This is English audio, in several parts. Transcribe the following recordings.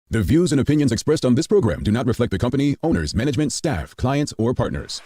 The views and opinions expressed on this program do not reflect the company, owners, management, staff, clients, or partners.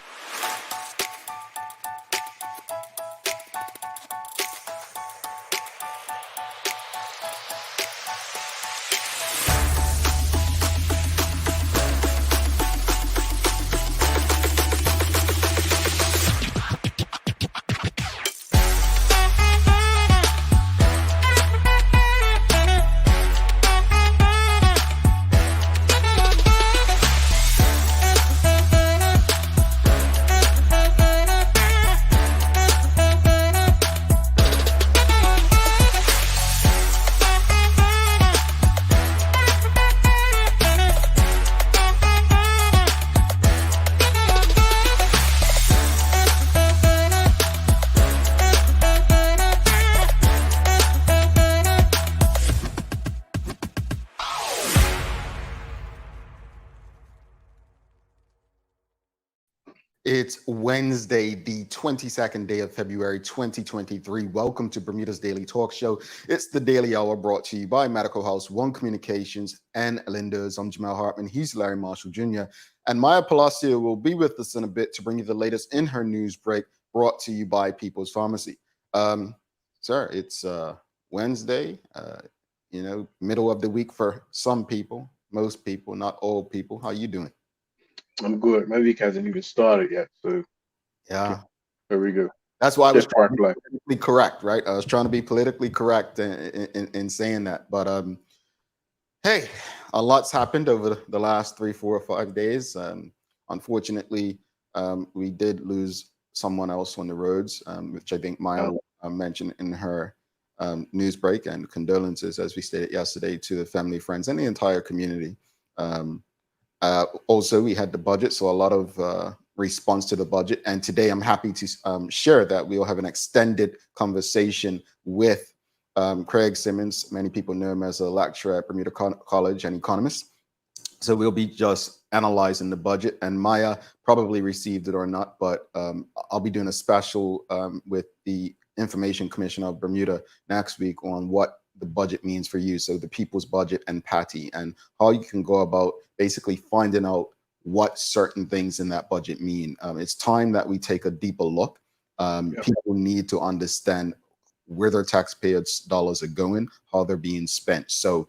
It's Wednesday, the 22nd day of February, 2023. Welcome to Bermuda's Daily Talk Show. It's the Daily Hour brought to you by Medical House, One Communications, and Linda's. I'm Jamal Hartman. He's Larry Marshall Jr. And Maya Palacio will be with us in a bit to bring you the latest in her news break, brought to you by People's Pharmacy. Sir, it's Wednesday, middle of the week for some people, most people, not all people. How you doing? I'm good. My week hasn't even started yet, so yeah, there we go. That's why I was trying to be politically correct, right? I was trying to be politically correct in saying that. But hey, a lot's happened over the last 3, 4, or 5 days. Unfortunately, we did lose someone else on the roads, which I think Maya mentioned in her news break, and condolences, as we stated yesterday, to the family, friends, and the entire community. Also, we had the budget, so a lot of response to the budget. And today I'm happy to share that we'll have an extended conversation with Craig Simmons. Many people know him as a lecturer at Bermuda College and economist. So we'll be just analyzing the budget, and Maya probably received it or not, but I'll be doing a special with the Information Commission of Bermuda next week on what the budget means for you. So the people's budget and Patty, and how you can go about basically finding out what certain things in that budget mean. It's time that we take a deeper look. People need to understand where their taxpayers' dollars are going, how they're being spent. So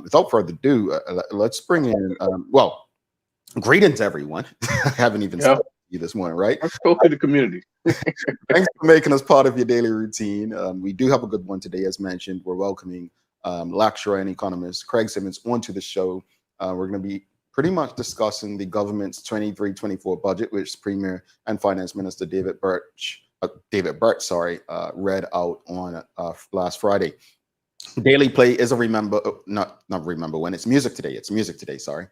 without further ado, let's bring in, greetings everyone. I haven't even started you this morning, right? Let's go to the community. Thanks for making us part of your daily routine. We do have a good one today, as mentioned. We're welcoming lecturer and economist Craig Simmons onto the show. We're going to be pretty much discussing the government's 23-24 budget, which Premier and Finance Minister David Burt, read out on last Friday. Daily Play is a not remember when. It's music today. It's music today. Sorry.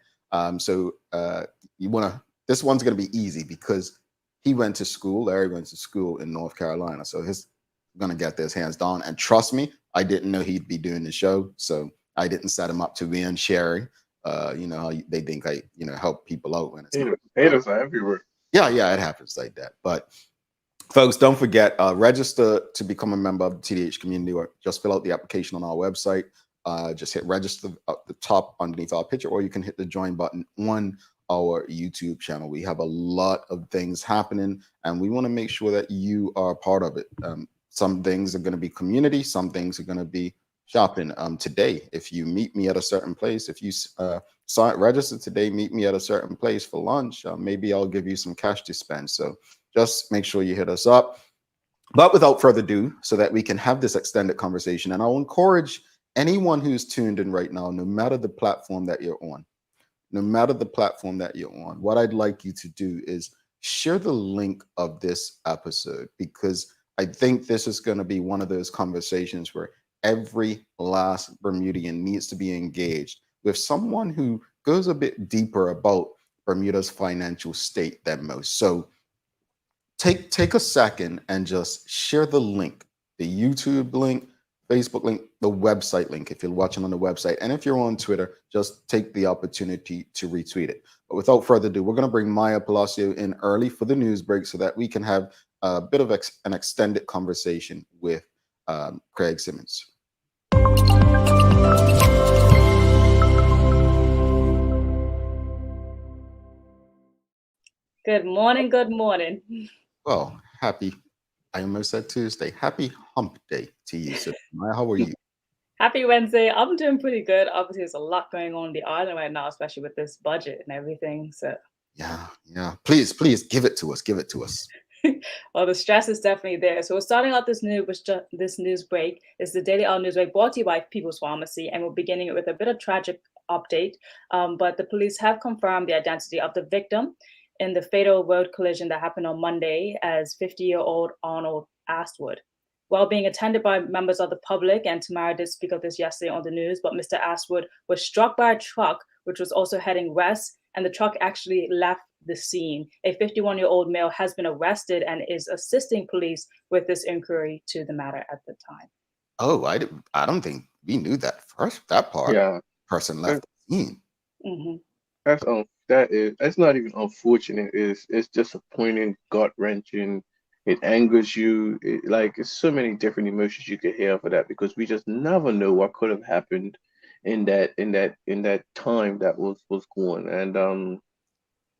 This one's going to be easy because he went to school. Larry went to school in North Carolina, so he's going to get his hands down. And trust me, I didn't know he'd be doing the show, so I didn't set him up to be on sharing. They think I, help people out when it's haters are everywhere. Yeah, it happens like that. But folks, don't forget, register to become a member of the TDH community, or just fill out the application on our website. Just hit register at the top underneath our picture, or you can hit the join button on our YouTube channel. We have a lot of things happening, and we want to make sure that you are part of it. Some things are going to be community, some things are going to be shopping. Today, if you meet me at a certain place, if you register today, meet me at a certain place for lunch, maybe I'll give you some cash to spend. So just make sure you hit us up. But without further ado, so that we can have this extended conversation, and I'll encourage anyone who's tuned in right now, no matter the platform that you're on, what I'd like you to do is share the link of this episode, because I think this is going to be one of those conversations where every last Bermudian needs to be engaged with someone who goes a bit deeper about Bermuda's financial state than most. So take a second and just share the link, the YouTube link, Facebook link, the website link if you're watching on the website. And if you're on Twitter, just take the opportunity to retweet it. But without further ado, we're going to bring Maya Palacio in early for the news break so that we can have a bit of an extended conversation with Craig Simmons. Good morning. Good morning. Well, I almost said Tuesday. Happy hump day to you, Sid. Maya, how are you? Happy Wednesday. I'm doing pretty good. Obviously, there's a lot going on in the island right now, especially with this budget and everything. So, Yeah. Please give it to us. Give it to us. well, the stress is definitely there. So, we're starting out this news break. It's the Daily Hour News Break brought to you by People's Pharmacy, and we're beginning it with a bit of tragic update. But the police have confirmed the identity of the victim in the fatal road collision that happened on Monday as 50-year-old Arnold Astwood. While being attended by members of the public, and Tamara did speak of this yesterday on the news, but Mr. Ashwood was struck by a truck which was also heading west, and the truck actually left the scene. A 51-year-old male has been arrested and is assisting police with this inquiry to the matter at the time. Oh, I don't think we knew that part. Yeah, Person left the scene. Mm-hmm. That's not even unfortunate. It's disappointing, gut wrenching. It angers you. It's so many different emotions you could have for that, because we just never know what could have happened in that time that was going. And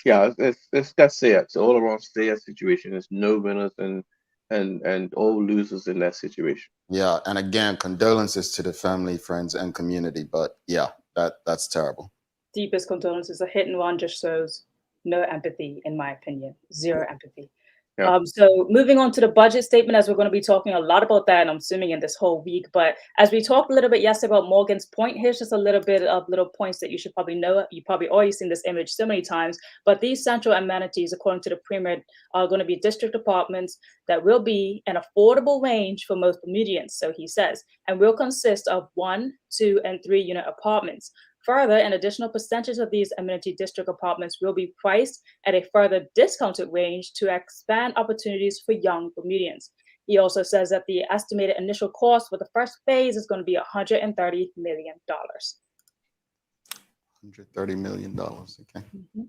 yeah, that's sad. It's all around sad situation. There's no winners and all losers in that situation. Yeah, and again, condolences to the family, friends, and community. But yeah, that's terrible. Deepest condolences. A hit and run just shows no empathy, in my opinion. Zero empathy. Yeah. So moving on to the budget statement, as we're going to be talking a lot about that, and I'm assuming in this whole week. But as we talked a little bit yesterday about Morgan's Point, here's just a little bit of little points that you should probably know. You probably already seen this image so many times. But these central amenities, according to the Premier, are going to be district apartments that will be an affordable range for most Bermudians, so he says, and will consist of 1, 2, and 3 unit apartments. Further, an additional percentage of these amenity district apartments will be priced at a further discounted range to expand opportunities for young Bermudians. He also says that the estimated initial cost for the first phase is going to be $130 million. $130 million. Okay. Mm-hmm.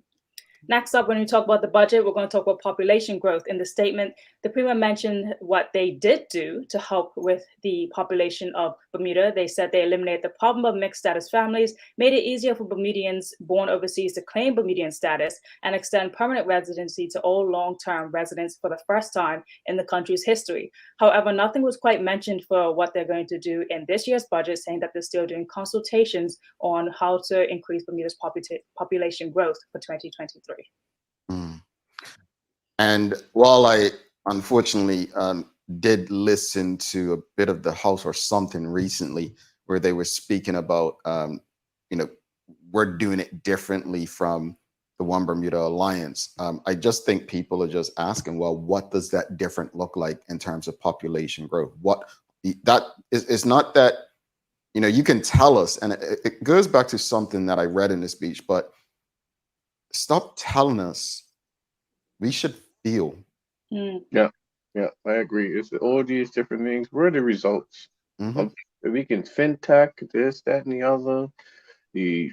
Next up, when we talk about the budget, we're going to talk about population growth. In the statement, the Premier mentioned what they did do to help with the population of Bermuda. They said they eliminated the problem of mixed status families, made it easier for Bermudians born overseas to claim Bermudian status, and extend permanent residency to all long-term residents for the first time in the country's history. However, nothing was quite mentioned for what they're going to do in this year's budget, saying that they're still doing consultations on how to increase Bermuda's population growth for 2023. And while I unfortunately did listen to a bit of the House or something recently where they were speaking about, we're doing it differently from the One Bermuda Alliance. I just think people are just asking, well, what does that different look like in terms of population growth? It's not that, you can tell us, and it goes back to something that I read in the speech, but stop telling us. We should feel. Yeah, I agree. It's all these different things. Where are the results? We can fintech, this, that, and the other, the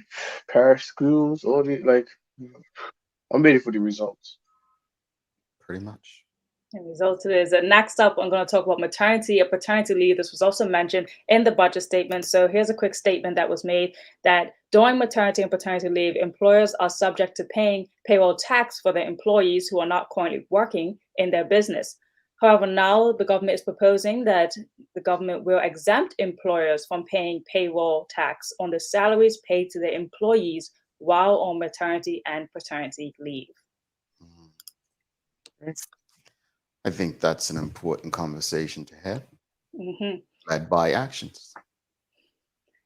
parish schools, all the I'm ready for the results. Pretty much. The result is that next up, I'm going to talk about maternity and paternity leave. This was also mentioned in the budget statement. So here's a quick statement that was made that during maternity and paternity leave, employers are subject to paying payroll tax for their employees who are not currently working in their business. However, now the government is proposing that the government will exempt employers from paying payroll tax on the salaries paid to their employees while on maternity and paternity leave. I think that's an important conversation to have, led by actions.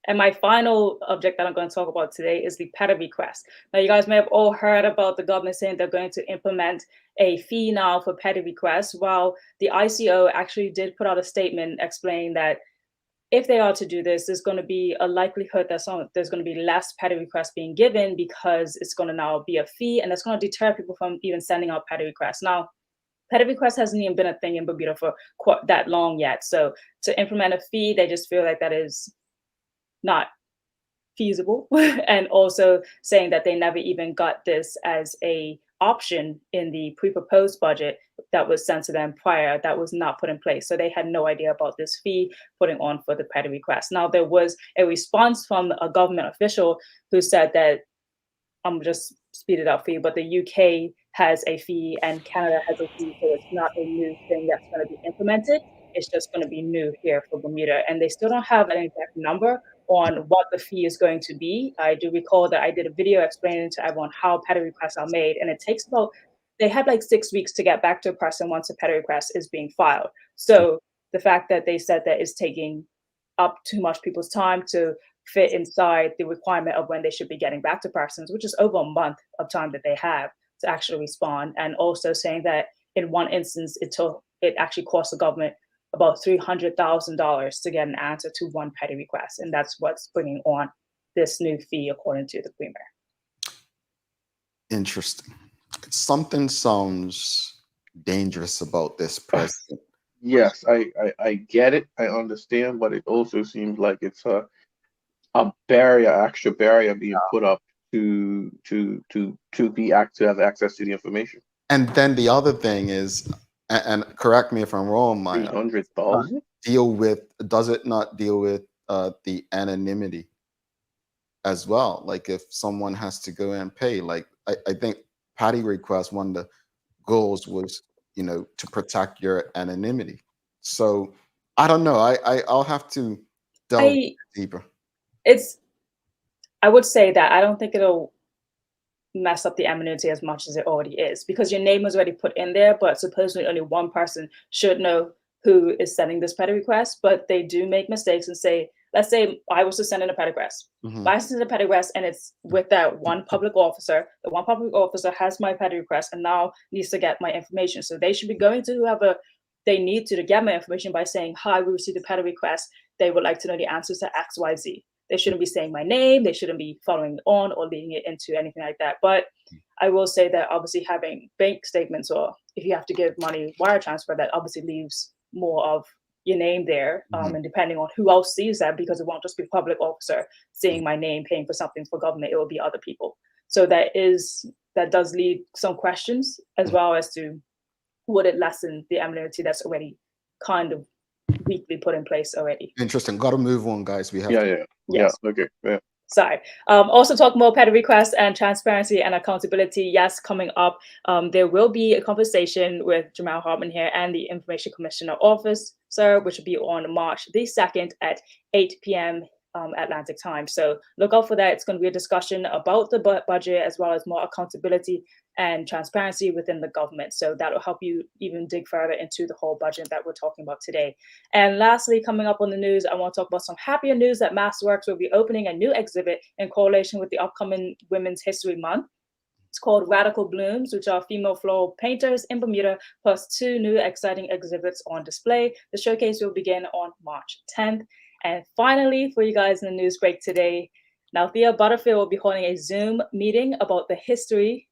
And my final object that I'm going to talk about today is the petty request. Now, you guys may have all heard about the government saying they're going to implement a fee now for petty requests, while the ICO actually did put out a statement explaining that if they are to do this, there's going to be a likelihood that there's going to be less petty requests being given because it's going to now be a fee, and that's going to deter people from even sending out petty requests. Now, petty request hasn't even been a thing in Bermuda for quite that long yet. So to implement a fee, they just feel like that is not feasible. And also saying that they never even got this as a option in the pre-proposed budget that was sent to them prior, that was not put in place. So they had no idea about this fee putting on for the petty request. Now, there was a response from a government official who said that, I'm just speed it up for you, but the UK has a fee and Canada has a fee, so it's not a new thing that's going to be implemented. It's just going to be new here for Bermuda, and they still don't have an exact number on what the fee is going to be. I do recall that I did a video explaining to everyone how petty requests are made, and it takes about, they have like 6 weeks to get back to a person once a petty request is being filed. So the fact that they said that is taking up too much people's time to fit inside the requirement of when they should be getting back to persons, which is over a month of time that they have to actually respond, and also saying that in one instance it actually cost the government about $300,000 to get an answer to one petty request, and that's what's bringing on this new fee, according to the Premier. Interesting. Something sounds dangerous about this president. Yes, I get it. I understand, but it also seems like it's a extra barrier being put up to have access to the information. And then the other thing is, and correct me if I'm wrong, Maya, 300,000? does it not deal with the anonymity as well? Like if someone has to go and pay, like I think petty request, one of the goals was, to protect your anonymity. So I don't know. I'll have to delve deeper. I would say that I don't think it'll mess up the anonymity as much as it already is, because your name was already put in there, but supposedly only one person should know who is sending this petty request. But they do make mistakes and say, let's say I was to send in a petty request. If I send a petty request and it's with that one public officer, the one public officer has my petty request and now needs to get my information. So they should be going to whoever they need to get my information by saying, hi, we received a petty request. They would like to know the answers to X, Y, Z. They shouldn't be saying my name. They shouldn't be following it on or leading it into anything like that. But I will say that obviously having bank statements, or if you have to give money wire transfer, that obviously leaves more of your name there. And depending on who else sees that, because it won't just be a public officer seeing my name paying for something for government, it will be other people. So that does lead some questions, as well as to would it lessen the anonymity that's already kind of weakly put in place already. Interesting. Got to move on, guys. We have Yes. Okay. Yeah. Sorry. Also talking about petty requests and transparency and accountability. Yes, coming up, there will be a conversation with Jamal Hartman here and the Information Commissioner Office, which will be on March the 2nd at 8 p.m. Atlantic time. So look out for that. It's going to be a discussion about the budget, as well as more accountability and transparency within the government. So that will help you even dig further into the whole budget that we're talking about today. And lastly, coming up on the news, I want to talk about some happier news that MassWorks will be opening a new exhibit in correlation with the upcoming Women's History Month. It's called Radical Blooms, which are female floral painters in Bermuda, plus 2 new exciting exhibits on display. The showcase will begin on March 10th. And finally, for you guys in the news break today, Nalthea Butterfield will be holding a Zoom meeting about the history.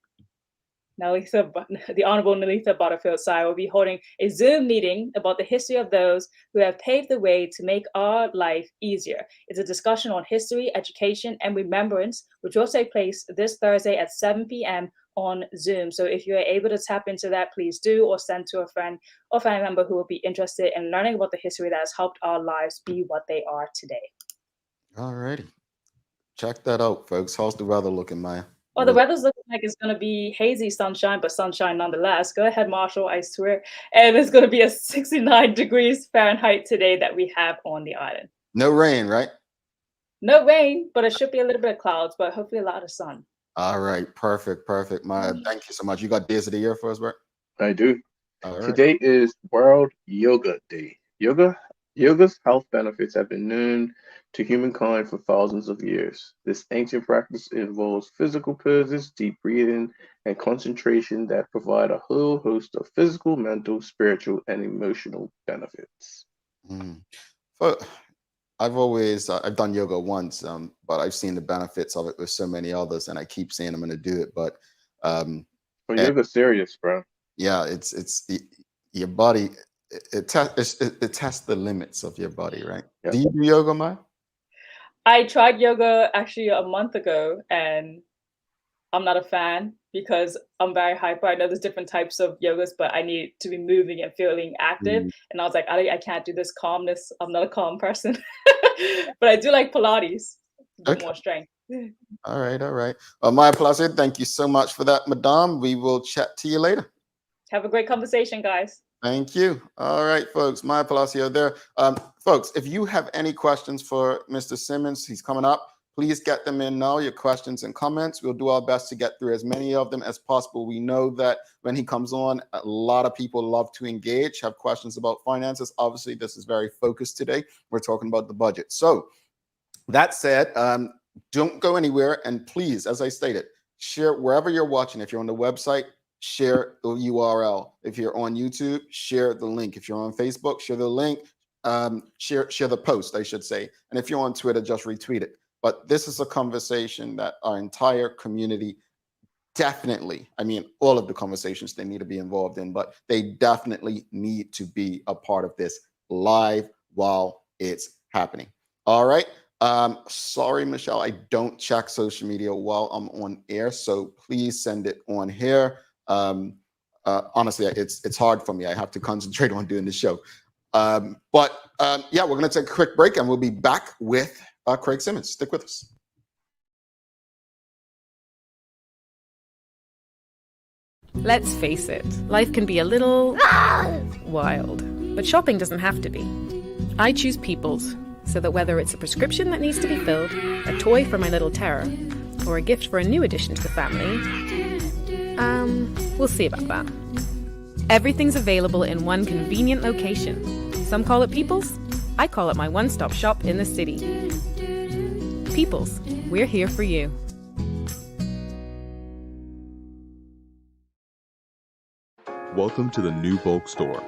The Honorable Nalitha Butterfield will be holding a Zoom meeting about the history of those who have paved the way to make our life easier. It's a discussion on history, education, and remembrance, which will take place this Thursday at 7 p.m. on Zoom. So if you're able to tap into that, please do, or send to a friend or family member who will be interested in learning about the history that has helped our lives be what they are today. All righty. Check that out, folks. How's the weather looking, Maya? Well, the weather's looking like it's going to be hazy sunshine, but sunshine nonetheless. Go ahead, Marshall, I swear. And it's going to be a 69 degrees Fahrenheit today that we have on the island. No rain, right? No rain, but it should be a little bit of clouds, but hopefully a lot of sun. All right. Perfect. Maya, thank you so much. You got days of the year for us, Bert? I do. All right. Today is World Yoga Day. Yoga's health benefits have been known to humankind for thousands of years. This ancient practice involves physical poses, deep breathing, and concentration that provide a whole host of physical, mental, spiritual, and emotional benefits. So I've done yoga once, but I've seen the benefits of it with so many others, and I keep saying I'm going to do it. But yoga's serious, bro. Yeah, it's your body. It tests the limits of your body, right? Yeah. Do you do yoga, Maya? I tried yoga actually a month ago, and I'm not a fan because I'm very hyper. I know there's different types of yogas, but I need to be moving and feeling active. And I was like, I can't do this calmness. I'm not a calm person. But I do like Pilates, a bit more strength. All right, all right. Maya Palacio, thank you so much for that, Madame. We will chat to you later. Have a great conversation, guys. Thank you. All right, folks. Maya Palacio there. Folks, if you have any questions for Mr. Simmons, he's coming up. Please get them in now, your questions and comments. We'll do our best to get through as many of them as possible. We know that when he comes on, a lot of people love to engage, have questions about finances. Obviously, this is very focused today. We're talking about the budget. So that said, don't go anywhere. And please, as I stated, share wherever you're watching. If you're on the website, share the URL. If you're on YouTube, share the link. If you're on Facebook, share the link. Share the post, I should say. And if you're on Twitter, just retweet it. But this is a conversation that our entire community definitely, I mean, all of the conversations they need to be involved in, but they definitely need to be a part of this live while it's happening. All right. Sorry, Michelle, I don't check social media while I'm on air, so please send it on here. Honestly, it's hard for me. I have to concentrate on doing the show. Yeah, we're going to take a quick break and we'll be back with Craig Simmons. Stick with us. Let's face it, life can be a little wild, but shopping doesn't have to be. I choose People's, so that whether it's a prescription that needs to be filled, a toy for my little terror, or a gift for a new addition to the family, we'll see about that. Everything's available in one convenient location. Some call it People's, I call it my one-stop shop in the city. People's, we're here for you. Welcome to the new bulk store,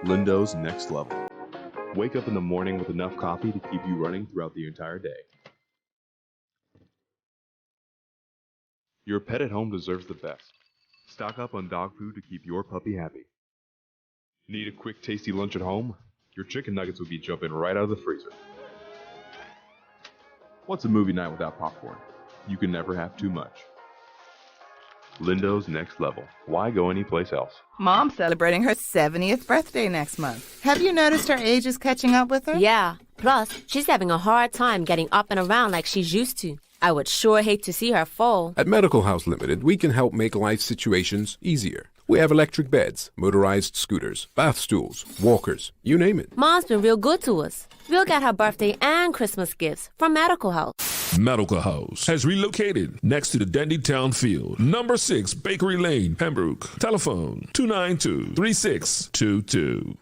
Lindo's Next Level. Wake up in the morning with enough coffee to keep you running throughout the entire day. Your pet at home deserves the best. Stock up on dog food to keep your puppy happy. Need a quick, tasty lunch at home? Your chicken nuggets will be jumping right out of the freezer. What's a movie night without popcorn? You can never have too much. Lindo's Next Level. Why go anyplace else? Mom's celebrating her 70th birthday next month. Have you noticed her age is catching up with her? Yeah. Plus, she's having a hard time getting up and around like she's used to. I would sure hate to see her fall. At Medical House Limited, we can help make life situations easier. We have electric beds, motorized scooters, bath stools, walkers, you name it. Mom's been real good to us. We'll get her birthday and Christmas gifts from Medical House. Medical House has relocated next to the Dandy Town Field, number 6 Bakery Lane, Pembroke. Telephone 292-3622.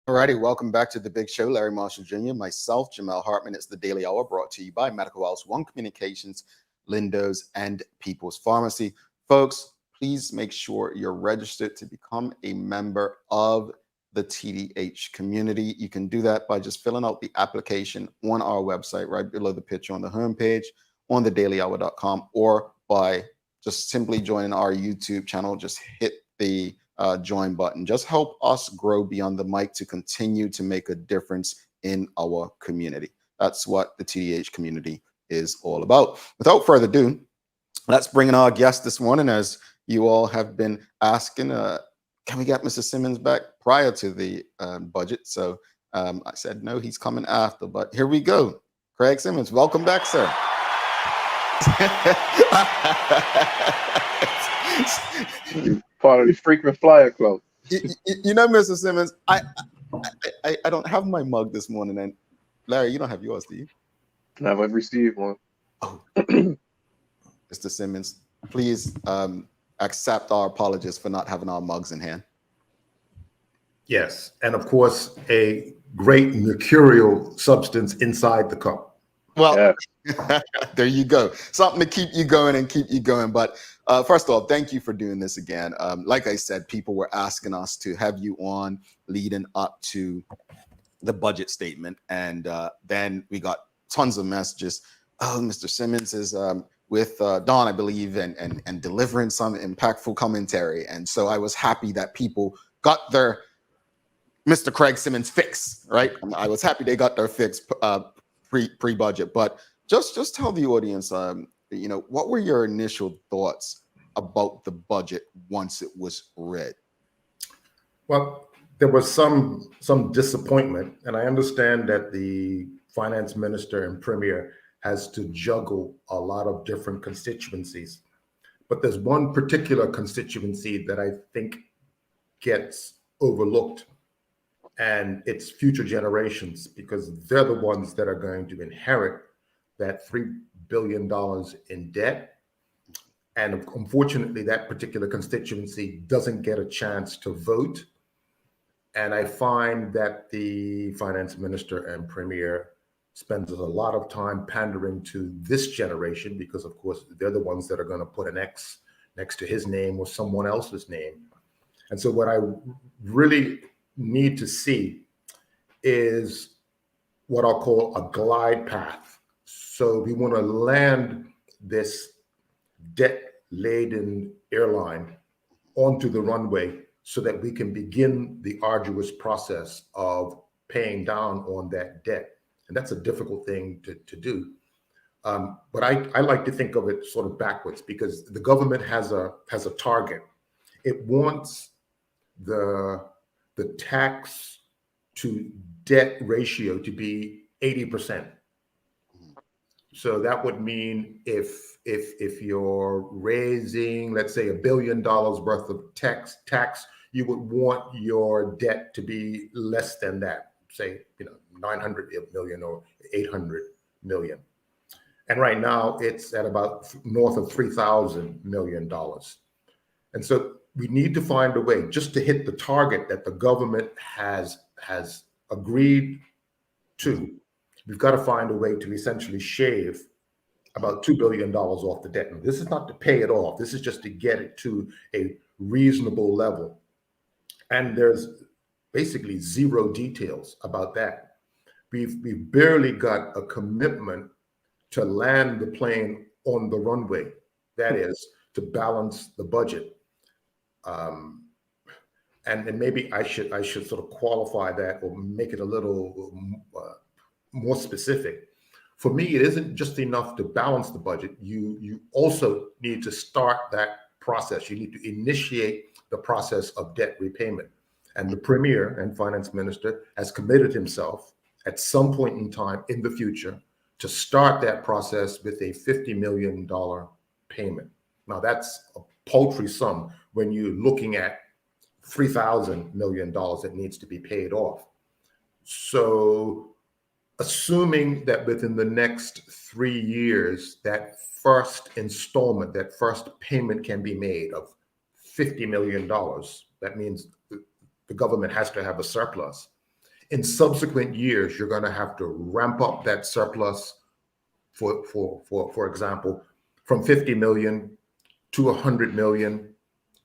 Alrighty, welcome back to the big show. Larry Marshall Jr., myself, Jamel Hartman. It's the Daily Hour brought to you by Medical House, One Communications, Lindo's, and People's Pharmacy. Folks, please make sure you're registered to become a member of the TDH community. You can do that by just filling out the application on our website, right below the picture on the homepage, on thedailyhour.com, or by just simply joining our YouTube channel. Just hit the join button. Just help us grow beyond the mic to continue to make a difference in our community. That's what the TDH community is all about. Without further ado, let's bring in our guest this morning. As you all have been asking, can we get Mr. Simmons back prior to the budget? So I said, no, he's coming after, but here we go. Craig Simmons, welcome back, sir. Part of the frequent flyer club. You know, Mr. Simmons, I don't have my mug this morning, and Larry, you don't have yours, do you? I've received one. Oh. Mr. Simmons, please accept our apologies for not having our mugs in hand. Yes, and of course, a great mercurial substance inside the cup. Well, yeah. There you go. Something to keep you going and keep you going. But first of all, thank you for doing this again. Like I said, people were asking us to have you on leading up to the budget statement. And then we got tons of messages. Oh, Mr. Simmons is with Don, I believe, and delivering some impactful commentary. And so I was happy that people got their Mr. Craig Simmons fix, right? I was happy they got their fix pre-budget. But just tell the audience, what were your initial thoughts about the budget once it was read? Well, there was some disappointment, and I understand that the finance minister and premier has to juggle a lot of different constituencies. But there's one particular constituency that I think gets overlooked, and it's future generations, because they're the ones that are going to inherit that $3 billion in debt. And unfortunately, that particular constituency doesn't get a chance to vote. And I find that the finance minister and premier spends a lot of time pandering to this generation, because of course they're the ones that are going to put an X next to his name or someone else's name. And so what I really need to see is what I'll call a glide path. So we want to land this debt-laden airline onto the runway so that we can begin the arduous process of paying down on that debt. And that's a difficult thing to do. But I like to think of it sort of backwards, because the government has a target. It wants the tax to debt ratio to be 80%. So that would mean if you're raising, let's say, $1 billion worth of tax, you would want your debt to be less than that, say, 900 million or 800 million. And right now it's at about north of $3,000 million. And so we need to find a way just to hit the target that the government has agreed to. We've got to find a way to essentially shave about $2 billion off the debt. And this is not to pay it off. This is just to get it to a reasonable level. And there's basically zero details about that. We've barely got a commitment to land the plane on the runway. That is, to balance the budget. And maybe I should sort of qualify that or make it a little more specific. For me, it isn't just enough to balance the budget. You also need to start that process. You need to initiate the process of debt repayment. And the premier and finance minister has committed himself at some point in time in the future to start that process with a $50 million payment. Now, that's a paltry sum when you're looking at $3,000 million that needs to be paid off. So assuming that within the next 3 years, that first installment, that first payment can be made of $50 million, that means the government has to have a surplus. In subsequent years, you're going to have to ramp up that surplus, for example, from 50 million to 100 million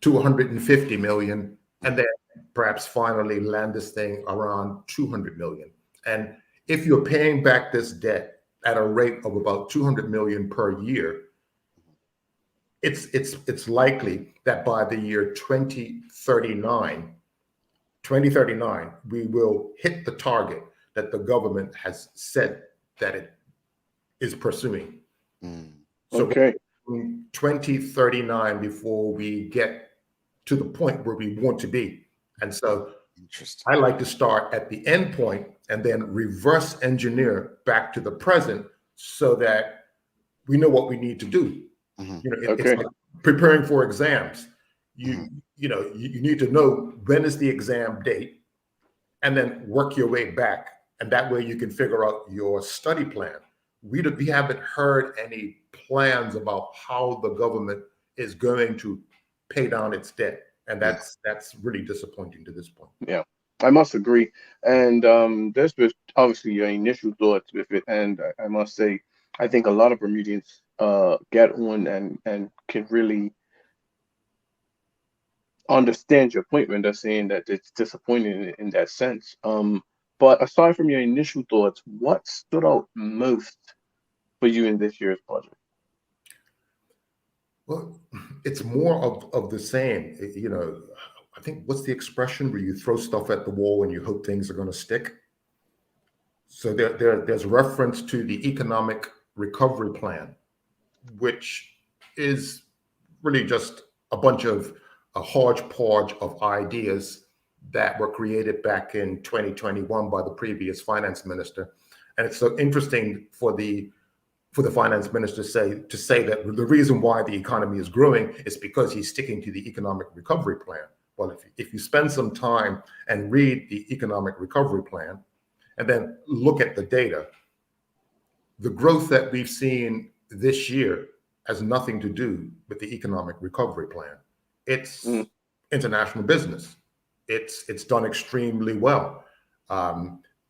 to 150 million, and then perhaps finally land this thing around 200 million. And if you're paying back this debt at a rate of about 200 million per year, it's likely that by the year 2039, we will hit the target that the government has said that it is pursuing. So okay. In 2039 before we get to the point where we want to be. And so I like to start at the end point and then reverse engineer back to the present so that we know what we need to do. It's like preparing for exams. You need to know when is the exam date and then work your way back. And that way you can figure out your study plan. We haven't heard any plans about how the government is going to pay down its debt. And that's really disappointing to this point. Yeah, I must agree. And there's obviously your initial thoughts with it. And I must say, I think a lot of Bermudians get on and can really understand your point when they're saying that it's disappointing in that sense. But aside from your initial thoughts, what stood out most for you in this year's budget? Well, it's more of the same. I think, what's the expression where you throw stuff at the wall and you hope things are going to stick? So there's reference to the economic recovery plan, which is really just a hodgepodge of ideas that were created back in 2021 by the previous finance minister. And it's so interesting for the for the finance minister to say that the reason why the economy is growing is because he's sticking to the economic recovery plan. Well, if you spend some time and read the economic recovery plan and then look at the data, the growth that we've seen this year has nothing to do with the economic recovery plan. It's international business. It's done extremely well.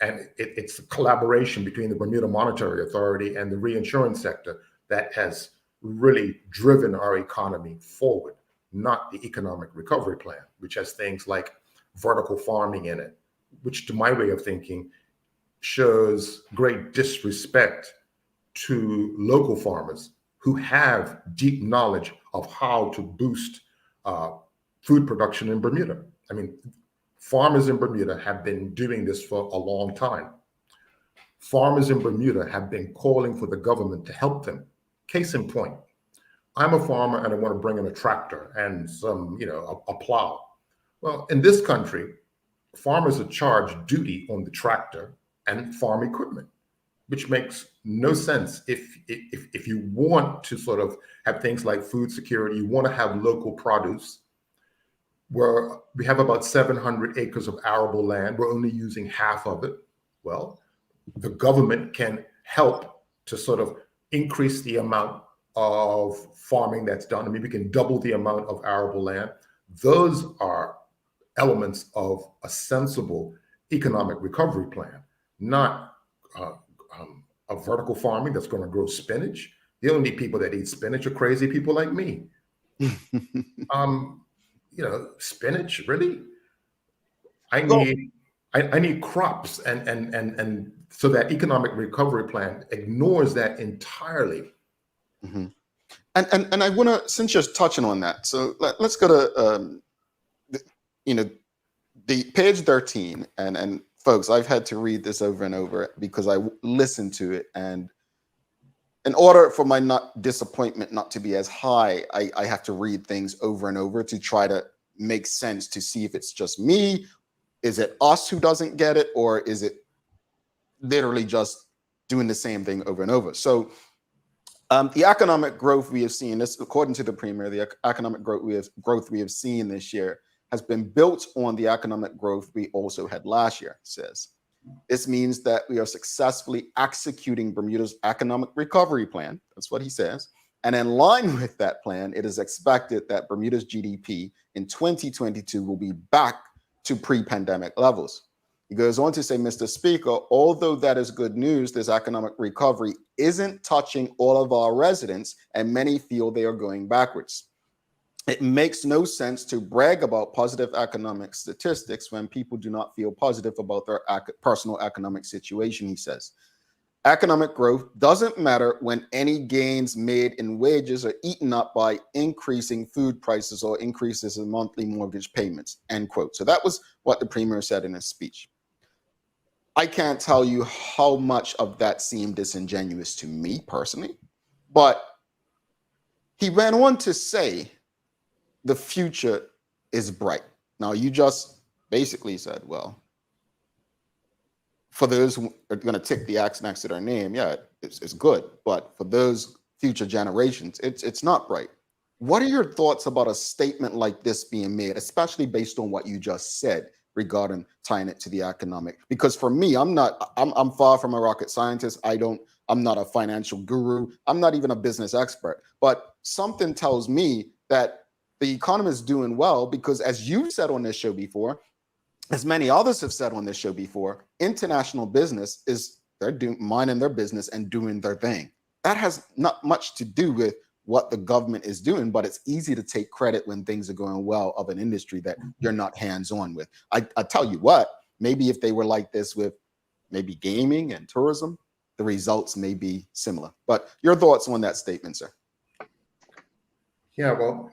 And it's a collaboration between the Bermuda Monetary Authority and the reinsurance sector that has really driven our economy forward, not the economic recovery plan, which has things like vertical farming in it, which to my way of thinking shows great disrespect to local farmers who have deep knowledge of how to boost food production in Bermuda. I mean, farmers in Bermuda have been doing this for a long time. Farmers in Bermuda have been calling for the government to help them. Case in point, I'm a farmer and I want to bring in a tractor and some, a plow. Well, in this country, farmers are charged duty on the tractor and farm equipment, which makes no sense. If you want to sort of have things like food security, you want to have local produce, where we have about 700 acres of arable land, we're only using half of it. Well, the government can help to sort of increase the amount of farming that's done. I mean, we can double the amount of arable land. Those are elements of a sensible economic recovery plan, not a vertical farming that's going to grow spinach. The only people that eat spinach are crazy people like me. Spinach, really? I need crops, and so that economic recovery plan ignores that entirely. Mm-hmm. And I want to, since you're touching on that, so let's go to the page 13, and folks, I've had to read this over and over because I listened to it, and in order for my disappointment not to be as high, I have to read things over and over to try to make sense, to see if it's just me, is it us who doesn't get it, or is it literally just doing the same thing over and over. So the economic growth we have seen, this according to the Premier, the economic growth we have seen this year has been built on the economic growth we also had last year, it says. This means that we are successfully executing Bermuda's economic recovery plan. That's what he says. And in line with that plan, it is expected that Bermuda's GDP in 2022 will be back to pre-pandemic levels. He goes on to say, Mr. Speaker, although that is good news, this economic recovery isn't touching all of our residents, and many feel they are going backwards. It makes no sense to brag about positive economic statistics when people do not feel positive about their personal economic situation, he says. Economic growth doesn't matter when any gains made in wages are eaten up by increasing food prices or increases in monthly mortgage payments, end quote. So that was what the Premier said in his speech. I can't tell you how much of that seemed disingenuous to me personally, but he went on to say the future is bright. Now, you just basically said, well, for those who are going to tick the X next to their name, yeah, it's good. But for those future generations, it's not bright. What are your thoughts about a statement like this being made, especially based on what you just said regarding tying it to the economic? Because for me, I'm far from a rocket scientist. I'm not a financial guru. I'm not even a business expert. But something tells me that the economy is doing well because, as you've said on this show before, as many others have said on this show before, international business they're minding their business and doing their thing. That has not much to do with what the government is doing, but it's easy to take credit when things are going well of an industry that you're not hands-on with. I tell you what, maybe if they were like this with maybe gaming and tourism, the results may be similar. But your thoughts on that statement, sir? Yeah, well,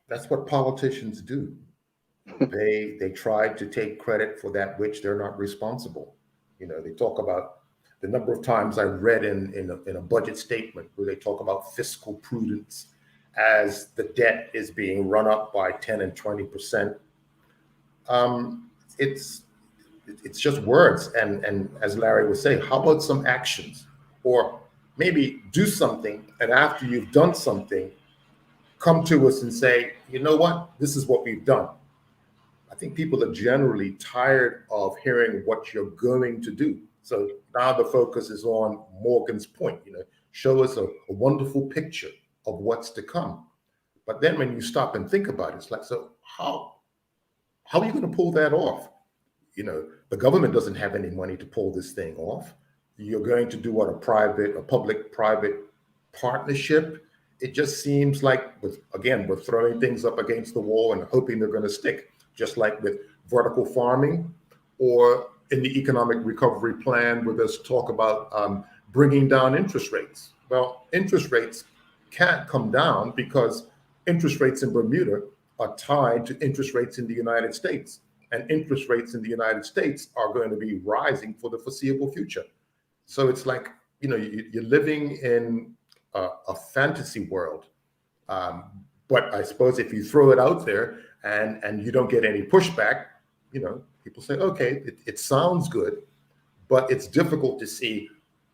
that's what politicians do. They try to take credit for that which they're not responsible. They talk about the number of times I read in a budget statement where they talk about fiscal prudence as the debt is being run up by 10 and 20%. It's just words. And as Larry would say, how about some actions? Or maybe do something, and after you've done something, come to us and say, you know what, this is what we've done. I think people are generally tired of hearing what you're going to do. So now the focus is on Morgan's point, show us a wonderful picture of what's to come. But then when you stop and think about it, it's like, so how are you going to pull that off? The government doesn't have any money to pull this thing off. You're going to do what, a public-private partnership? It just seems like, we're throwing things up against the wall and hoping they're going to stick, just like with vertical farming, or in the economic recovery plan where there's talk about bringing down interest rates. Well, interest rates can't come down because interest rates in Bermuda are tied to interest rates in the United States. And interest rates in the United States are going to be rising for the foreseeable future. So it's like, you're living in a fantasy world. But I suppose if you throw it out there and you don't get any pushback, people say, okay, it sounds good, but it's difficult to see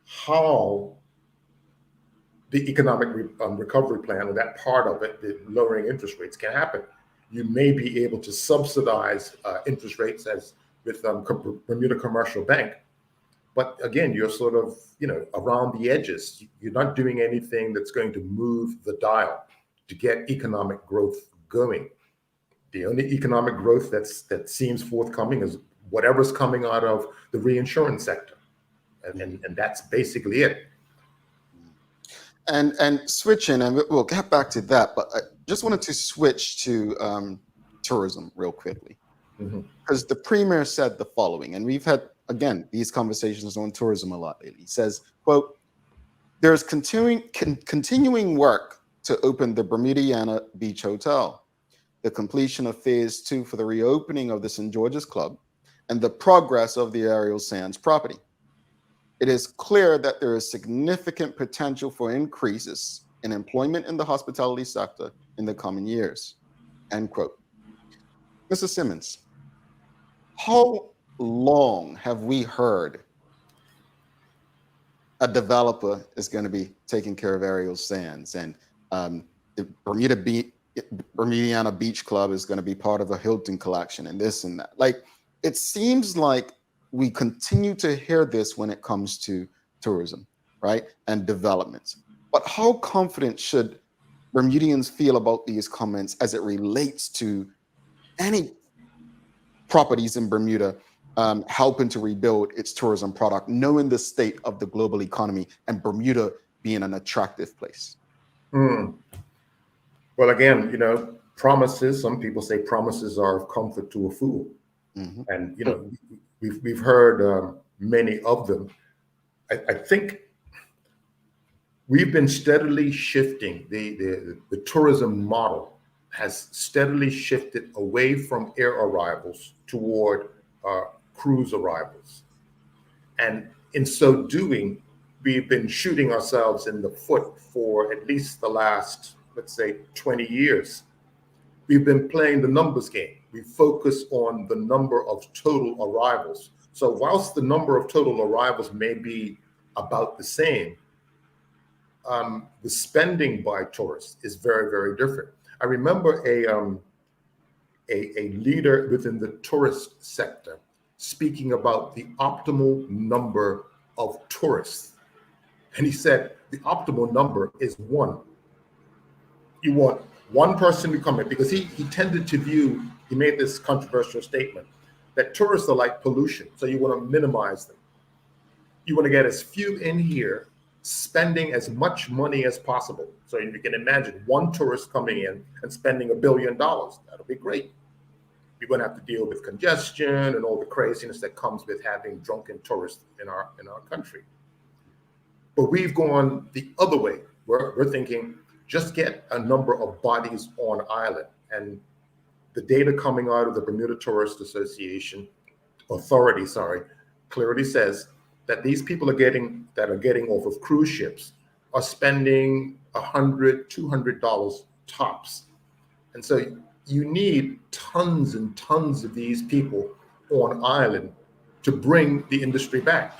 how the economic recovery plan, or that part of it, the lowering interest rates, can happen. You may be able to subsidize interest rates as with Bermuda Commercial Bank. But again, you're sort of, around the edges. You're not doing anything that's going to move the dial to get economic growth going. The only economic growth that seems forthcoming is whatever's coming out of the reinsurance sector. And that's basically it. And switching, and we'll get back to that, but I just wanted to switch to tourism real quickly. Because the premier said the following, and we've had, again, these conversations on tourism a lot lately. He says, quote, "There's continuing work to open the Bermudiana Beach Hotel, the completion of phase 2 for the reopening of the St. George's Club, and the progress of the Aerial Sands property. It is clear that there is significant potential for increases in employment in the hospitality sector in the coming years." End quote. Mr. Simmons, how long have we heard a developer is going to be taking care of Aerial Sands, and the Bermudiana Beach Club is going to be part of a Hilton collection, and this and that? Like, it seems like we continue to hear this when it comes to tourism, right, and developments. But how confident should Bermudians feel about these comments as it relates to any properties in Bermuda helping to rebuild its tourism product, knowing the state of the global economy and Bermuda being an attractive place? Well, again, promises, some people say promises are of comfort to a fool. And, we've heard many of them. I think we've been steadily shifting. The tourism model has steadily shifted away from air arrivals toward cruise arrivals. And in so doing, we've been shooting ourselves in the foot for at least the last, let's say, 20 years. We've been playing the numbers game. We focus on the number of total arrivals. So whilst the number of total arrivals may be about the same, the spending by tourists is very, very different. I remember a leader within the tourist sector speaking about the optimal number of tourists. And he said the optimal number is 1. You want one person to come in, because he tended to view, he made this controversial statement that tourists are like pollution. So you want to minimize them. You want to get as few in here, spending as much money as possible. So you can imagine one tourist coming in and spending $1 billion. That'll be great. You're going to have to deal with congestion and all the craziness that comes with having drunken tourists in our country. But we've gone the other way. We're thinking, just get a number of bodies on island. And the data coming out of the Bermuda Tourist Authority, clearly says that these people are getting off of cruise ships are spending $100, $200 tops. And so you need tons and tons of these people on island to bring the industry back.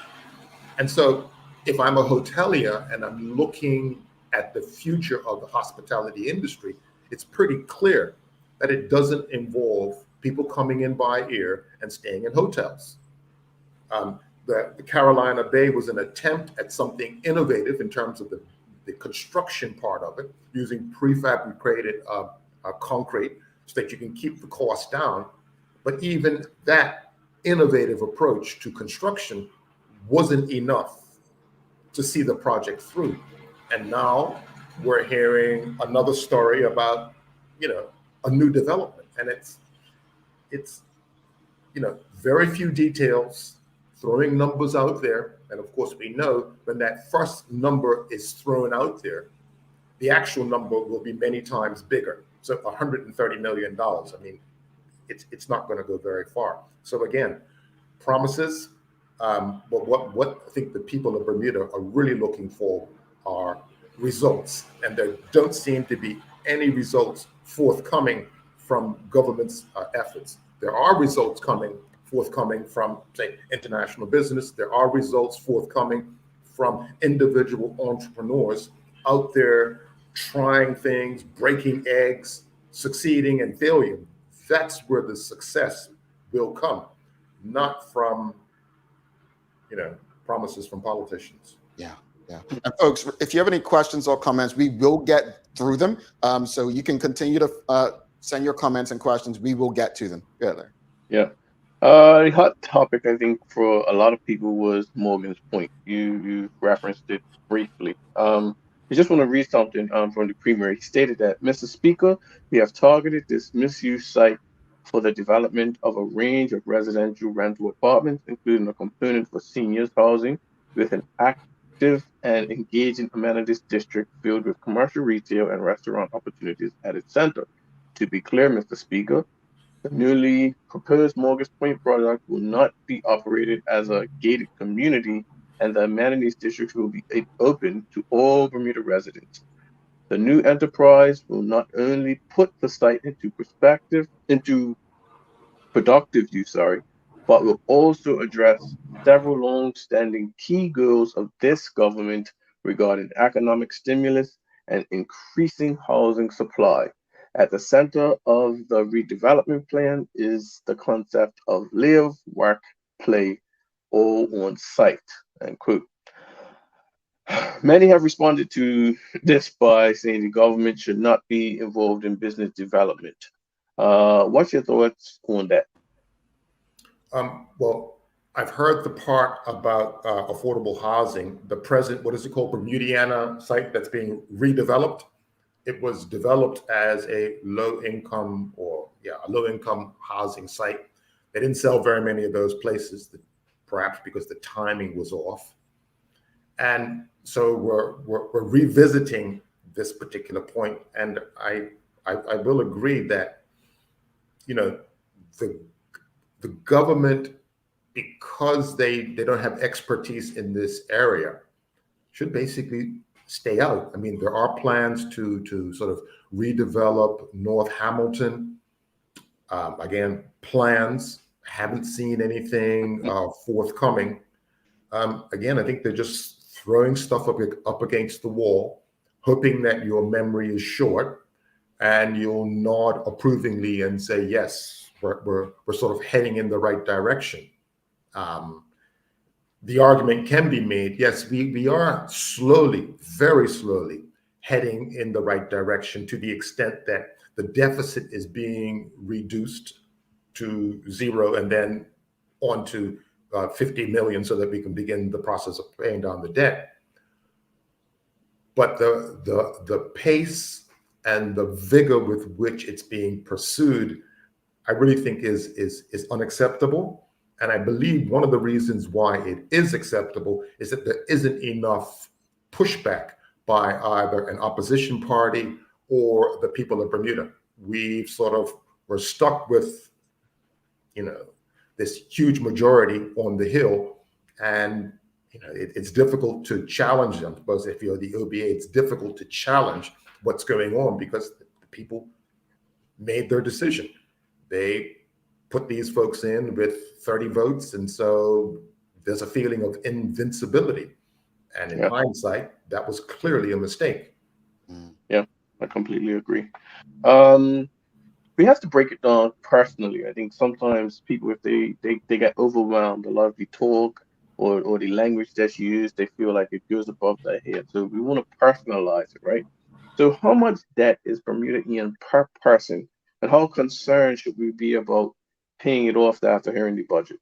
And so if I'm a hotelier and I'm looking at the future of the hospitality industry, it's pretty clear that it doesn't involve people coming in by ear and staying in hotels. The Carolina Bay was an attempt at something innovative in terms of the construction part of it, using prefabricated concrete so that you can keep the cost down. But even that innovative approach to construction wasn't enough to see the project through. And now we're hearing another story about, a new development. And it's very few details, throwing numbers out there. And of course, we know when that first number is thrown out there, the actual number will be many times bigger. So $130 million. I mean, it's not going to go very far. So again, promises. But what I think the people of Bermuda are really looking for are results. And there don't seem to be any results forthcoming from government's efforts. There are results forthcoming from, say, international business. There are results forthcoming from individual entrepreneurs out there trying things, breaking eggs, succeeding and failing. That's where the success will come, not from, promises from politicians. Yeah. And folks, if you have any questions or comments, we will get through them. So you can continue to send your comments and questions. We will get to them. Go ahead, Larry. Yeah. The hot topic, I think, for a lot of people was Morgan's point. You referenced it briefly. I just want to read something from the Premier. He stated that, Mr. Speaker, we have targeted this misuse site for the development of a range of residential rental apartments, including a component for seniors housing, with an active and engaging amenities district filled with commercial retail and restaurant opportunities at its center. To be clear, Mr. Speaker, the newly proposed Morgan's Point project will not be operated as a gated community, and the amenities district will be open to all Bermuda residents. The new enterprise will not only put the site into productive use, but will also address several long-standing key goals of this government regarding economic stimulus and increasing housing supply. At the center of the redevelopment plan is the concept of live, work, play, all on site, end quote. Many have responded to this by saying the government should not be involved in business development. What's your thoughts on that? Well, I've heard the part about affordable housing. The present, what is it called, Bermudiana site that's being redeveloped. It was developed as a low-income housing site. They didn't sell very many of those places, perhaps because the timing was off. And so we're revisiting this particular point. And I will agree that, the government, because they don't have expertise in this area, should basically stay out. I mean, there are plans to sort of redevelop North Hamilton. Again, plans, haven't seen anything forthcoming. Again, I think they're just throwing stuff up against the wall, hoping that your memory is short and you'll nod approvingly and say, yes, we're sort of heading in the right direction. The argument can be made, yes, we are slowly, very slowly heading in the right direction, to the extent that the deficit is being reduced to zero and then on to 50 million so that we can begin the process of paying down the debt. But the pace and the vigor with which it's being pursued, I really think is unacceptable. And I believe one of the reasons why it is acceptable is that there isn't enough pushback by either an opposition party or the people of Bermuda. We're stuck with, this huge majority on the Hill, and it's difficult to challenge them. I suppose if you're the OBA, it's difficult to challenge what's going on because the people made their decision. They put these folks in with 30 votes, and so there's a feeling of invincibility. And in hindsight, that was clearly a mistake. Yeah, I completely agree. We have to break it down personally. I think sometimes people, if they get overwhelmed, a lot of the talk or the language that's used, they feel like it goes above their head. So we want to personalize it, right? So how much debt is Bermudian per person, and how concerned should we be about paying it off after hearing the budget?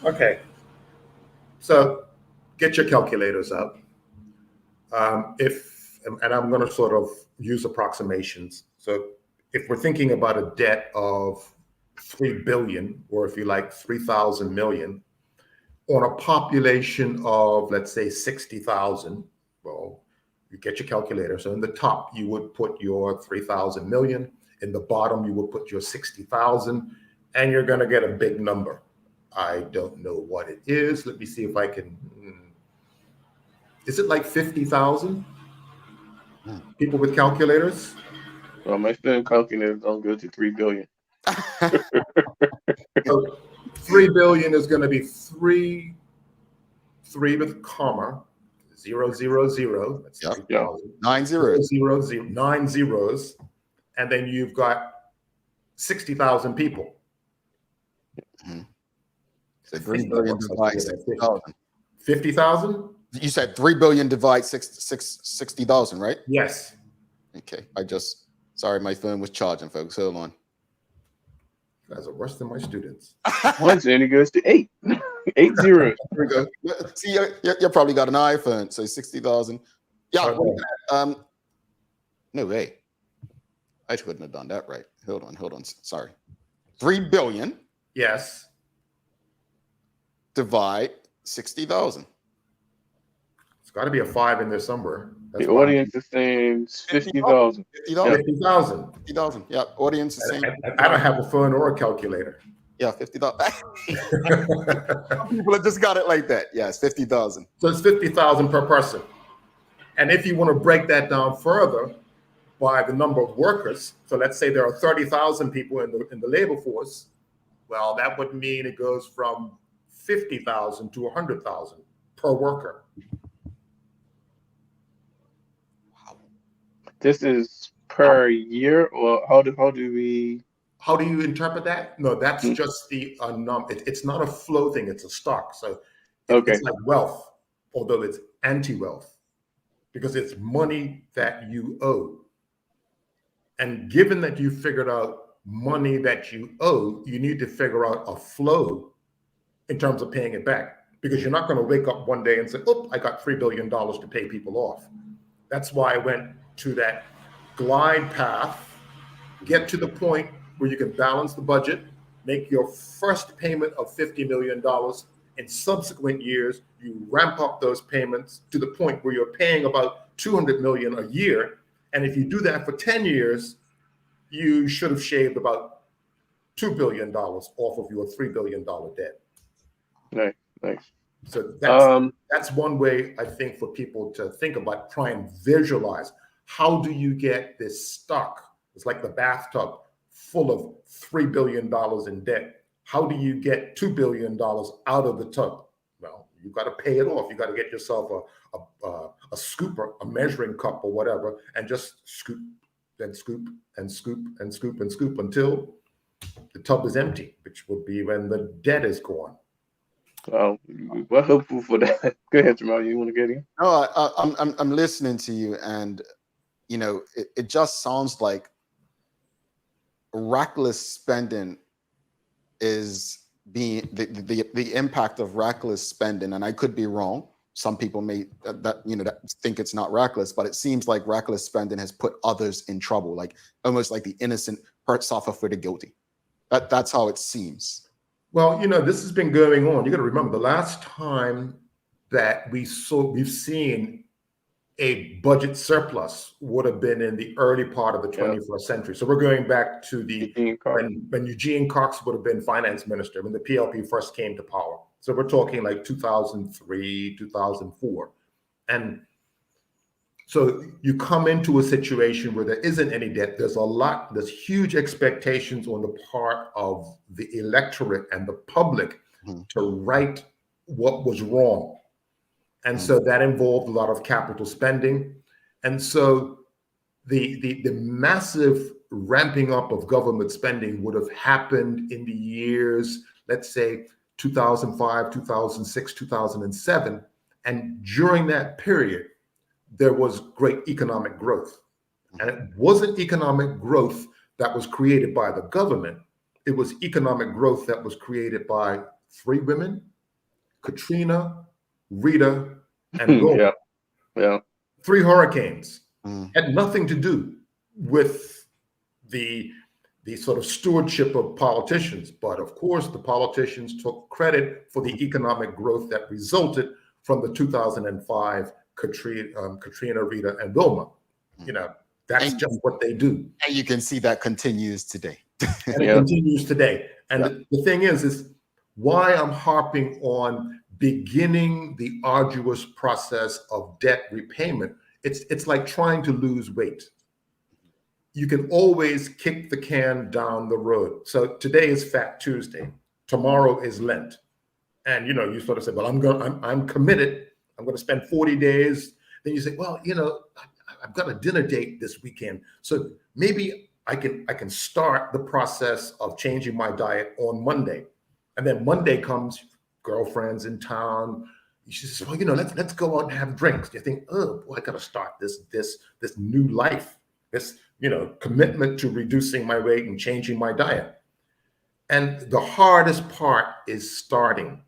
Okay. So get your calculators out. And I'm going to sort of use approximations. So if we're thinking about a debt of 3 billion, or if you like 3,000 million, on a population of, let's say, 60,000, well, you get your calculator. So in the top, you would put your 3,000 million. In the bottom, you would put your 60,000, and you're going to get a big number. I don't know what it is. Let me see if I can. Is it like 50,000? People with calculators? Well, my student calculator don't go to 3 billion. So 3 billion is going to be three with a comma, 0, 0, 0. That's 3,000. 9 zeros. 0, 0, 9 zeros. And then you've got 60,000 people. So 3 billion divides 60,000. 50,000? You said 3 billion divides 60,000, right? Yes. Okay. Sorry, my phone was charging, folks. Hold on. You guys are worse than my students. Once and it goes to 8. 8 zeros. There we go. See, you probably got an iPhone, so 60,000. Yeah. No way. I couldn't have done that right. Hold on. Sorry. 3 billion. Yes. Divide 60,000. It's got to be a 5 in there somewhere. That's the audience is saying 50,000. 50,000. 50,000. Yeah. Audience is saying. I don't have a phone or a calculator. Yeah, 50,000. People have just got it like that. Yeah, it's 50,000. So it's 50,000 per person. And if you want to break that down further by the number of workers, so let's say there are 30,000 people in the labor force, well, that would mean it goes from 50,000 to 100,000 per worker. This is per year, or how do we? How do you interpret that? No, that's just the it's not a flow thing; it's a stock. So it's like wealth, although it's anti-wealth, because it's money that you owe. And given that you figured out money that you owe, you need to figure out a flow in terms of paying it back, because you're not going to wake up one day and say, "Oh, I got $3 billion to pay people off." That's why I went to that glide path, get to the point where you can balance the budget, make your first payment of $50 million. In subsequent years, you ramp up those payments to the point where you're paying about $200 million a year. And if you do that for 10 years, you should have shaved about $2 billion off of your $3 billion debt. Nice. So that's one way, I think, for people to think about, try and visualize. How do you get this stock? It's like the bathtub full of $3 billion in debt. How do you get $2 billion out of the tub? Well, you've got to pay it off. You got to get yourself a scooper, a measuring cup or whatever, and just scoop, then scoop, and scoop, and scoop, and scoop until the tub is empty, which would be when the debt is gone. Well, we're hopeful for that. Go ahead, Jamal. You want to get in? No, I'm listening to you, and it just sounds like reckless spending is being the impact of reckless spending, and I could be wrong. Some people may that think it's not reckless, but it seems like reckless spending has put others in trouble, like almost like the innocent suffer for the guilty. That's how it seems. Well, this has been going on. You got to remember, the last time that we've seen a budget surplus would have been in the early part of the 21st century. So we're going back to when Eugene Cox would have been finance minister, when the PLP first came to power. So we're talking like 2003, 2004. And so you come into a situation where there isn't any debt. There's huge expectations on the part of the electorate and the public to right what was wrong. And so that involved a lot of capital spending. And so the massive ramping up of government spending would have happened in the years, let's say 2005, 2006, 2007. And during that period, there was great economic growth. And it wasn't economic growth that was created by the government. It was economic growth that was created by three women, Katrina, Rita, and Wilma. Yeah. Three hurricanes. Had nothing to do with the sort of stewardship of politicians. But of course, the politicians took credit for the economic growth that resulted from the 2005 Katrina, Rita, and Wilma. You know, that's just what they do. And you can see that continues today. And it continues today. And the thing is why I'm harping on beginning the arduous process of debt repayment. It's like trying to lose weight. You can always kick the can down the road. So today is Fat Tuesday. Tomorrow is Lent. And, you know, you sort of say, well, I'm committed. I'm going to spend 40 days. Then you say, well, you know, I've got a dinner date this weekend. So maybe I can start the process of changing my diet on Monday. And then Monday comes, girlfriend's in town. She says, well, you know, let's go out and have drinks. You think, oh, boy, I got to start this new life, this, you know, commitment to reducing my weight and changing my diet. And the hardest part is starting.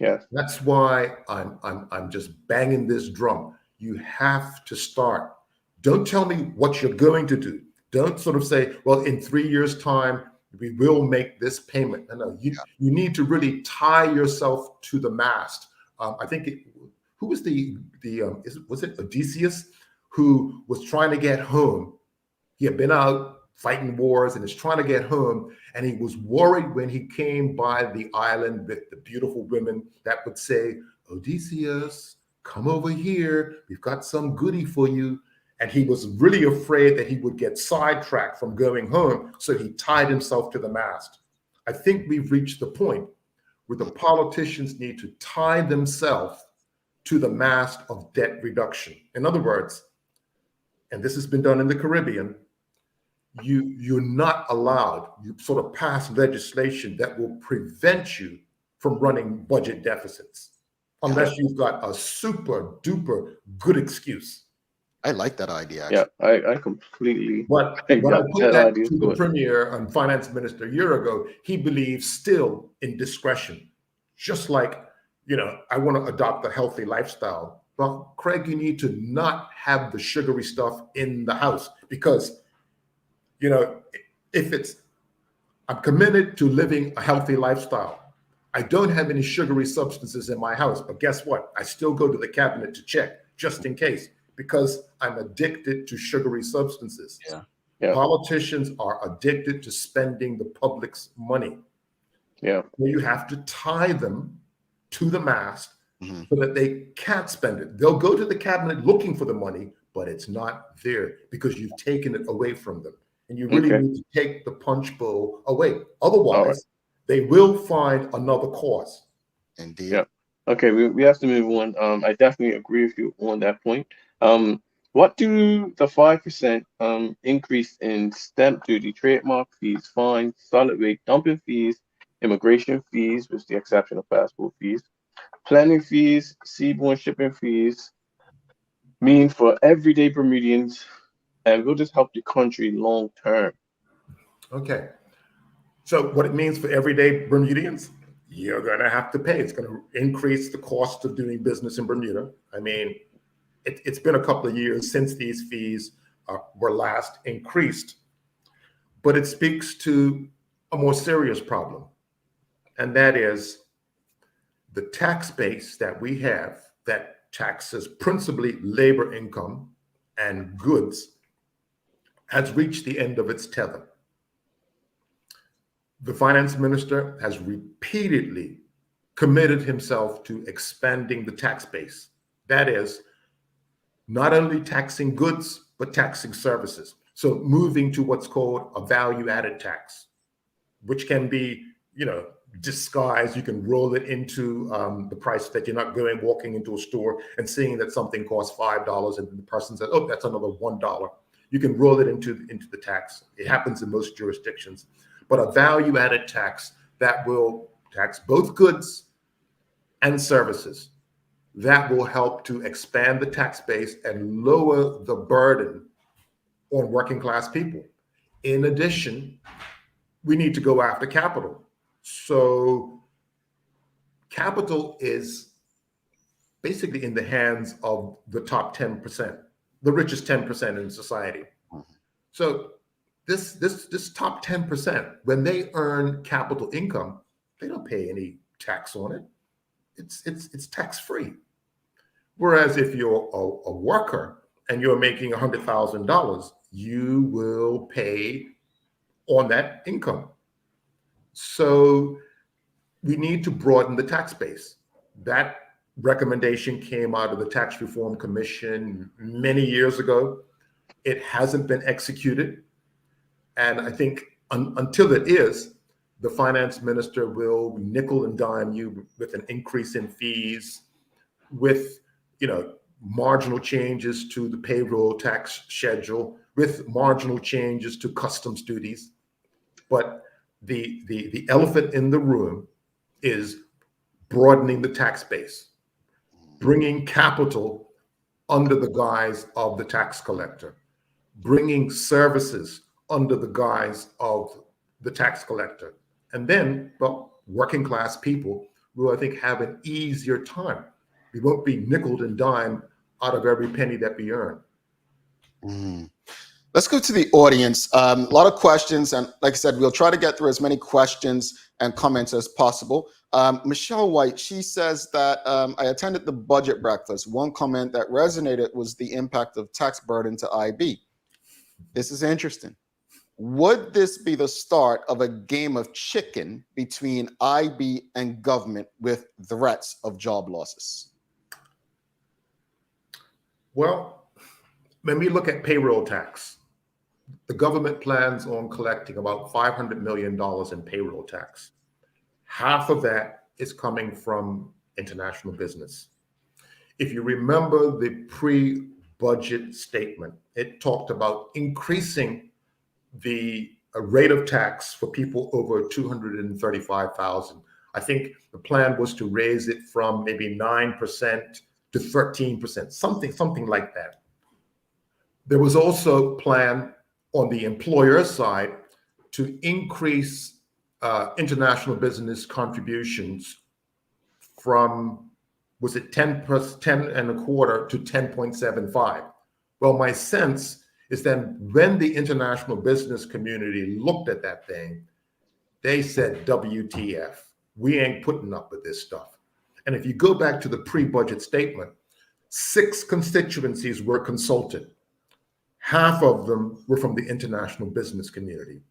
Yes. That's why I'm just banging this drum. You have to start. Don't tell me what you're going to do. Don't sort of say, well, in 3 years' time, we will make this payment. No, you need to really tie yourself to the mast. I think who was was it Odysseus who was trying to get home? He had been out fighting wars and is trying to get home. And he was worried when he came by the island with the beautiful women that would say, Odysseus, come over here. We've got some goodie for you. And he was really afraid that he would get sidetracked from going home. So he tied himself to the mast. I think we've reached the point where the politicians need to tie themselves to the mast of debt reduction. In other words, and this has been done in the Caribbean, you're not allowed, you sort of pass legislation that will prevent you from running budget deficits unless you've got a super duper good excuse. I like that idea. Actually. Yeah, I completely. But when I put that to the premier and finance minister a year ago, he believes still in discretion. Just like, you know, I want to adopt a healthy lifestyle. Well, Craig, you need to not have the sugary stuff in the house because, you know, I'm committed to living a healthy lifestyle. I don't have any sugary substances in my house, but guess what? I still go to the cabinet to check just in case. Because I'm addicted to sugary substances. Yeah. Politicians are addicted to spending the public's money. Yeah. Well, you have to tie them to the mast so that they can't spend it. They'll go to the cabinet looking for the money, but it's not there because you've taken it away from them. And you really need to take the punch bowl away. Otherwise, they will find another cause. Indeed. Yeah. Okay, we have to move on. I definitely agree with you on that point. What do the 5% increase in stamp duty, trademark fees, fines, solid waste dumping fees, immigration fees, with the exception of passport fees, planning fees, seaborne shipping fees, mean for everyday Bermudians, and will this help the country long term? Okay. So what it means for everyday Bermudians, you're going to have to pay. It's going to increase the cost of doing business in Bermuda. I mean, it's been a couple of years since these fees were last increased, but it speaks to a more serious problem, and that is the tax base that we have that taxes principally labor income and goods has reached the end of its tether. The finance minister has repeatedly committed himself to expanding the tax base. That is, not only taxing goods, but taxing services. So moving to what's called a value-added tax, which can be, you know, disguise. You can roll it into the price that you're not walking into a store and seeing that something costs $5 and the person says, oh, that's another $1. You can roll it into the tax. It happens in most jurisdictions. But a value-added tax that will tax both goods and services, that will help to expand the tax base and lower the burden on working class people. In addition, we need to go after capital. So capital is basically in the hands of the top 10%, the richest 10% in society. So this top 10%, when they earn capital income, they don't pay any tax on it. It's tax-free. Whereas if you're a worker and you're making $100,000, you will pay on that income. So we need to broaden the tax base. That recommendation came out of the Tax Reform Commission many years ago. It hasn't been executed. And I think until it is, the finance minister will nickel and dime you with an increase in fees, with marginal changes to the payroll tax schedule, with marginal changes to customs duties. But the elephant in the room is broadening the tax base, bringing capital under the guise of the tax collector, bringing services under the guise of the tax collector. And then, well, working class people will, I think, have an easier time. We won't be nickeled and dimed out of every penny that we earn. Let's go to the audience. A lot of questions, and like I said, we'll try to get through as many questions and comments as possible. Michelle White, she says that I attended the budget breakfast. One comment that resonated was the impact of tax burden to IB. This is interesting. Would this be the start of a game of chicken between IB and government with threats of job losses? Well, when we look at payroll tax, the government plans on collecting about $500 million in payroll tax. Half of that is coming from international business. If you remember the pre-budget statement, it talked about increasing the rate of tax for people over 235,000. I think the plan was to raise it from maybe 9% to 13%, something like that. There was also a plan on the employer side to increase international business contributions from, was it 10 and a quarter to 10.75? Well, my sense is that when the international business community looked at that thing, they said, WTF, we ain't putting up with this stuff. And if you go back to the pre-budget statement, 6 constituencies were consulted. Half of them were from the international business community.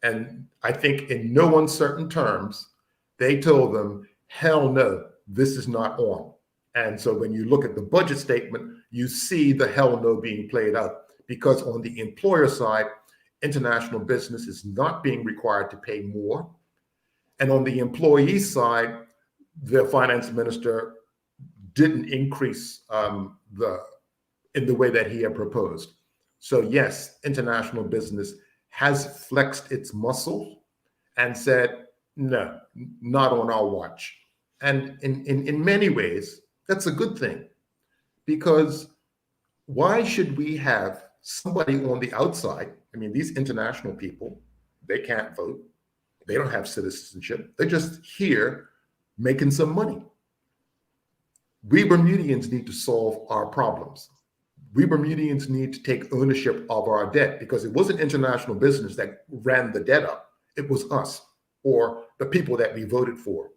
And I think in no uncertain terms, they told them, hell no, this is not on. And so when you look at the budget statement, you see the hell no being played out, because on the employer side, international business is not being required to pay more. And on the employee side, the finance minister didn't increase in the way that he had proposed. So yes, international business has flexed its muscle and said, no, not on our watch. And in many ways, that's a good thing, because why should we have somebody on the outside? I mean, these international people, they can't vote. They don't have citizenship. They're just here making some money. We Bermudians need to solve our problems. We Bermudians need to take ownership of our debt, because it wasn't international business that ran the debt up. It was us, or the people that we voted for.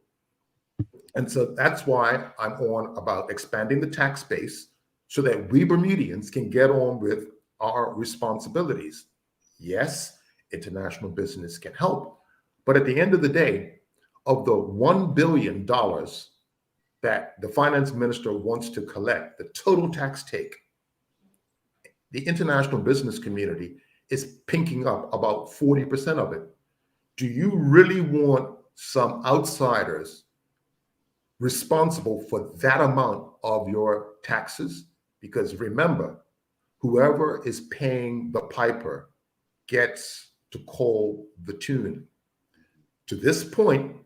And so that's why I'm on about expanding the tax base so that we Bermudians can get on with our responsibilities. Yes, international business can help. But at the end of the day, of the $1 billion that the finance minister wants to collect, the total tax take, the international business community is pinking up about 40% of it. Do you really want some outsiders responsible for that amount of your taxes, because remember, whoever is paying the piper gets to call the tune. To this point,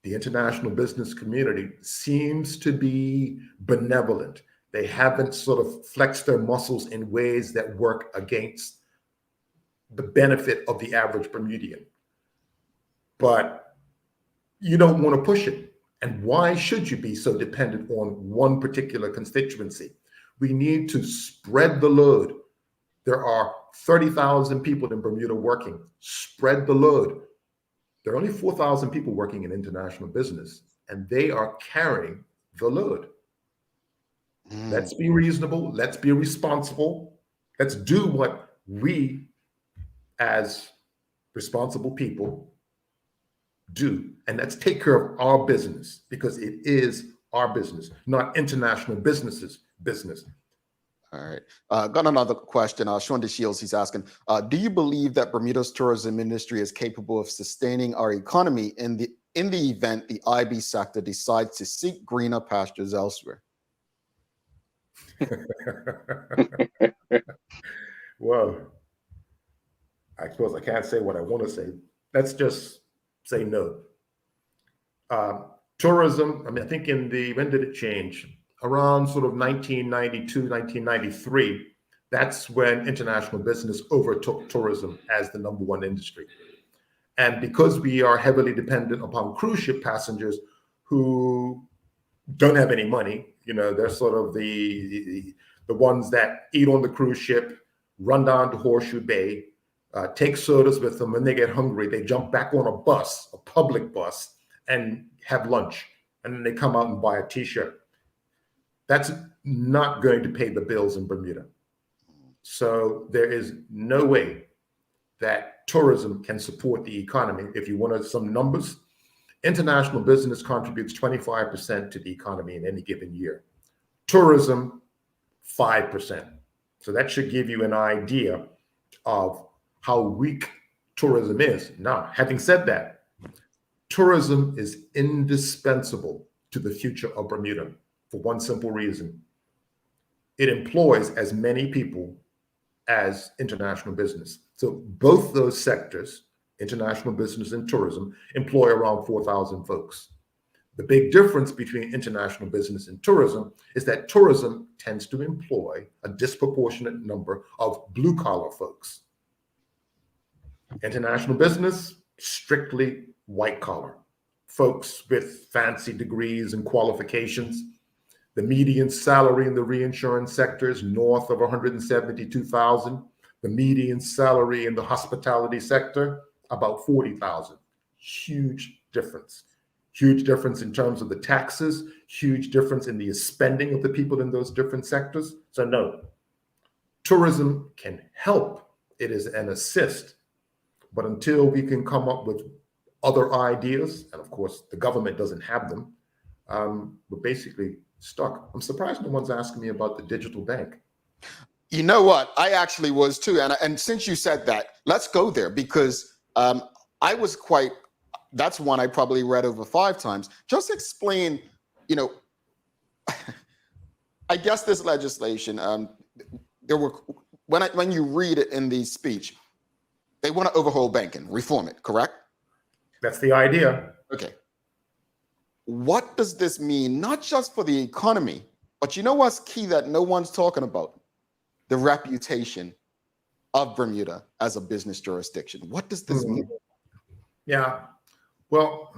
the international business community seems to be benevolent. They haven't sort of flexed their muscles in ways that work against the benefit of the average Bermudian. But you don't want to push it. And why should you be so dependent on one particular constituency? We need to spread the load. There are 30,000 people in Bermuda working. Spread the load. There are only 4,000 people working in international business, and they are carrying the load. Let's be reasonable. Let's be responsible. Let's do what we, as responsible people, do. And let's take care of our business, because it is our business, not international businesses' business. All right. Got another question. Sean DeShields, he's asking, do you believe that Bermuda's tourism industry is capable of sustaining our economy in the event the IB sector decides to seek greener pastures elsewhere? Well, I suppose I can't say what I want to say. Let's just say no. Tourism, I mean, I think when did it change? Around sort of 1992, 1993, that's when international business overtook tourism as the number one industry. And because we are heavily dependent upon cruise ship passengers who don't have any money, they're sort of the ones that eat on the cruise ship, run down to Horseshoe Bay, take sodas with them. When they get hungry, they jump back on a bus, a public bus, and have lunch. And then they come out and buy a t-shirt. That's not going to pay the bills in Bermuda. So there is no way that tourism can support the economy. If you wanted some numbers, international business contributes 25% to the economy in any given year. Tourism, 5%. So that should give you an idea of how weak tourism is. Now, having said that, tourism is indispensable to the future of Bermuda for one simple reason. It employs as many people as international business. So both those sectors, international business and tourism, employ around 4,000 folks. The big difference between international business and tourism is that tourism tends to employ a disproportionate number of blue-collar folks. International business, strictly white-collar. Folks with fancy degrees and qualifications. The median salary in the reinsurance sector is north of 172,000. The median salary in the hospitality sector, about 40,000. Huge difference. Huge difference in terms of the taxes, huge difference in the spending of the people in those different sectors. So no, tourism can help. It is an assist. But until we can come up with other ideas, and of course the government doesn't have them, we're basically stuck. I'm surprised no one's asking me about the digital bank. You know what? I actually was too. And since you said that, let's go there, because I was quite, that's one I probably read over 5 times. Just explain, I guess this legislation, there were, when you read it in the speech, they want to overhaul banking, reform it, correct? That's the idea. Okay. What does this mean, not just for the economy, but you know what's key that no one's talking about? The reputation of Bermuda as a business jurisdiction. What does this mean? Yeah, well,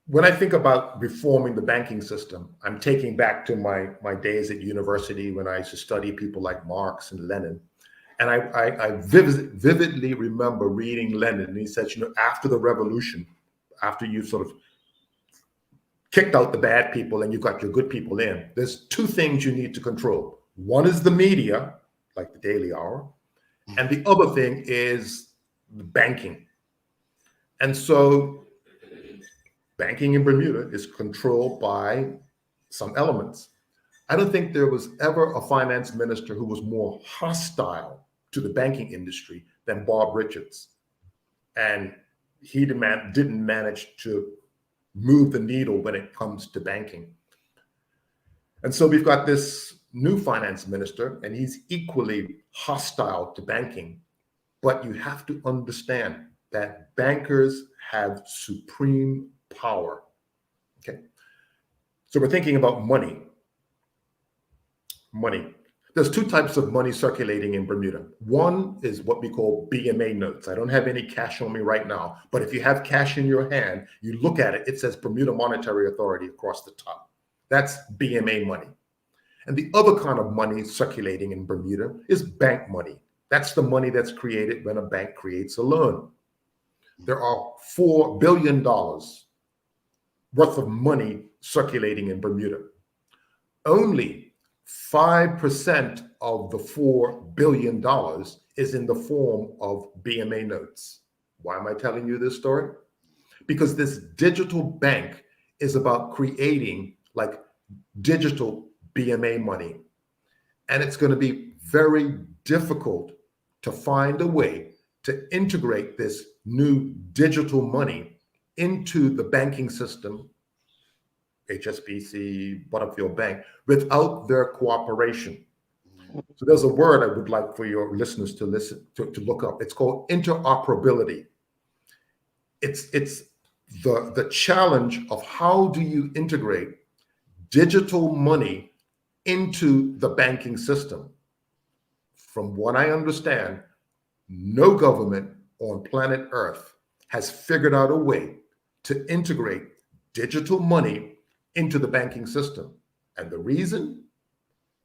when I think about reforming the banking system, I'm taking back to my days at university when I used to study people like Marx and Lenin. And I vividly remember reading Lenin, and he said, after the revolution, after you sort of kicked out the bad people and you got your good people in, there's 2 things you need to control. One is the media, like the Daily Hour, and the other thing is banking. And so banking in Bermuda is controlled by some elements. I don't think there was ever a finance minister who was more hostile to the banking industry than Bob Richards. And he didn't manage to move the needle when it comes to banking. And so we've got this new finance minister, and he's equally hostile to banking. But you have to understand that bankers have supreme power. Okay. So we're thinking about money. Money. There's two types of money circulating in Bermuda. One is what we call BMA notes. I don't have any cash on me right now, but if you have cash in your hand, you look at it, it says Bermuda Monetary Authority across the top. That's BMA money. And the other kind of money circulating in Bermuda is bank money. That's the money that's created when a bank creates a loan. There are $4 billion worth of money circulating in Bermuda. Only 5% of the $4 billion is in the form of BMA notes. Why am I telling you this story? Because this digital bank is about creating like digital BMA money. And it's going to be very difficult to find a way to integrate this new digital money into the banking system, HSBC, Butterfield Bank, without their cooperation. So there's a word I would like for your listeners to look up. It's called interoperability. It's the challenge of how do you integrate digital money into the banking system. From what I understand, no government on planet Earth has figured out a way to integrate digital money into the banking system. And the reason?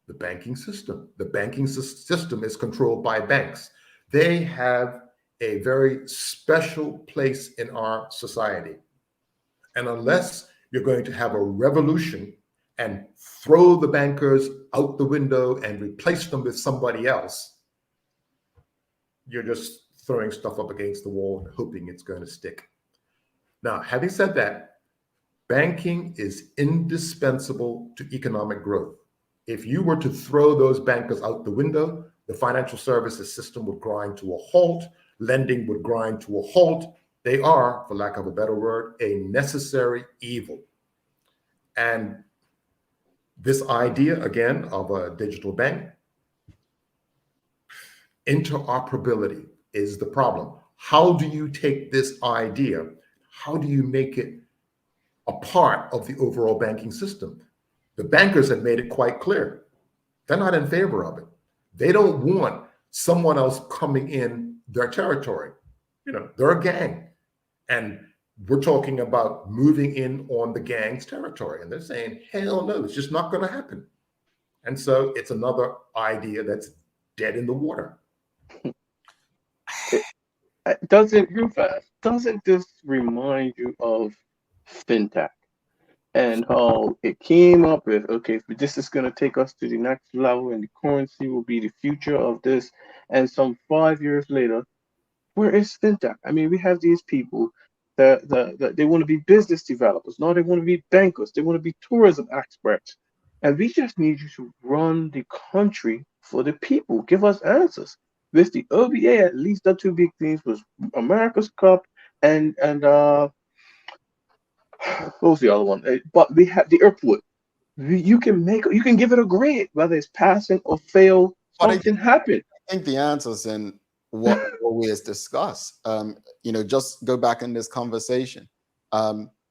The banking system. The banking system is controlled by banks. They have a very special place in our society. And unless you're going to have a revolution and throw the bankers out the window and replace them with somebody else, you're just throwing stuff up against the wall and hoping it's going to stick. Now, having said that, banking is indispensable to economic growth. If you were to throw those bankers out the window, the financial services system would grind to a halt, lending would grind to a halt. They are, for lack of a better word, a necessary evil. And this idea, again, of a digital bank, interoperability is the problem. How do you take this idea? How do you make it a part of the overall banking system? The bankers have made it quite clear. They're not in favor of it. They don't want someone else coming in their territory. You know, they're a gang. And we're talking about moving in on the gang's territory. And they're saying, hell no, it's just not going to happen. And so it's another idea that's dead in the water. Doesn't this remind you of fintech and how it came up with, okay, this is going to take us to the next level and the currency will be the future of this. And some 5 years later, where is fintech? I mean, we have these people that they want to be business developers. Now they want to be bankers. They want to be tourism experts. And we just need you to run the country for the people. Give us answers. With the OBA, at least the two big things was America's Cup and what was the other one? But we have the airport. You can give it a grade, whether it's passing or fail. Something happened. I think the answer's in what we has discussed. Just go back in this conversation.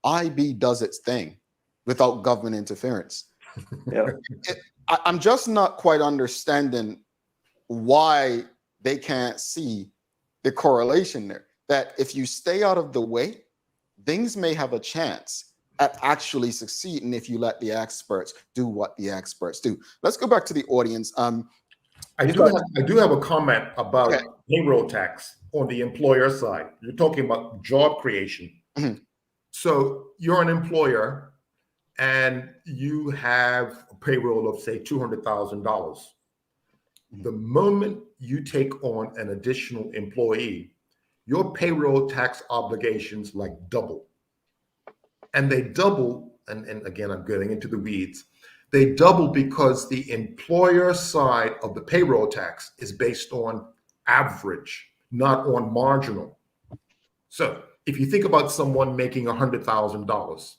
IB does its thing without government interference. Yeah. I'm just not quite understanding why they can't see the correlation there. That if you stay out of the way, things may have a chance at actually succeeding if you let the experts do what the experts do. Let's go back to the audience. I do have a comment about payroll tax on the employer side. You're talking about job creation. Mm-hmm. So you're an employer and you have a payroll of, say, $200,000. The moment you take on an additional employee, your payroll tax obligations like double. And they double, and again, I'm getting into the weeds. They double because the employer side of the payroll tax is based on average, not on marginal. So if you think about someone making $100,000,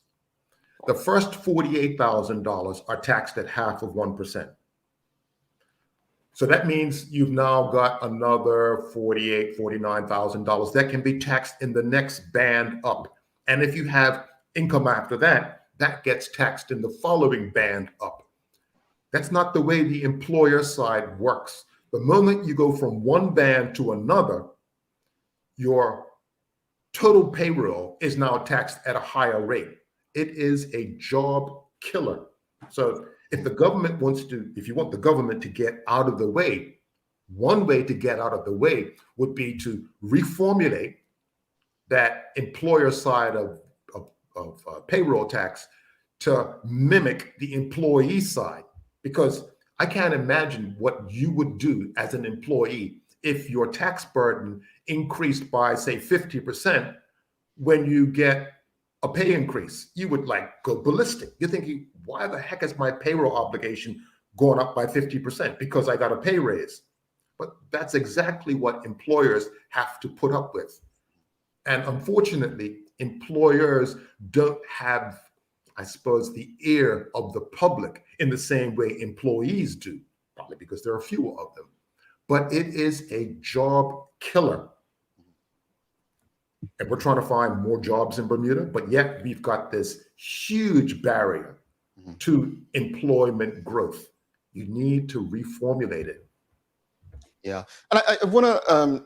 the first $48,000 are taxed at half of 1%. So that means you've now got another $48,000, $49,000 that can be taxed in the next band up. And if you have income after that, that gets taxed in the following band up. That's not the way the employer side works. The moment you go from one band to another, your total payroll is now taxed at a higher rate. It is a job killer. So if the government wants to, if you want the government to get out of the way, one way to get out of the way would be to reformulate that employer side of payroll tax to mimic the employee side. Because I can't imagine what you would do as an employee if your tax burden increased by, say, 50% when you get a pay increase. You would like go ballistic. You're thinking, why the heck is my payroll obligation going up by 50%? Because I got a pay raise. But that's exactly what employers have to put up with. And unfortunately, employers don't have, I suppose, the ear of the public in the same way employees do, probably because there are fewer of them. But it is a job killer. And we're trying to find more jobs in Bermuda, but yet we've got this huge barrier to employment growth. You need to reformulate it. Yeah, and I want to,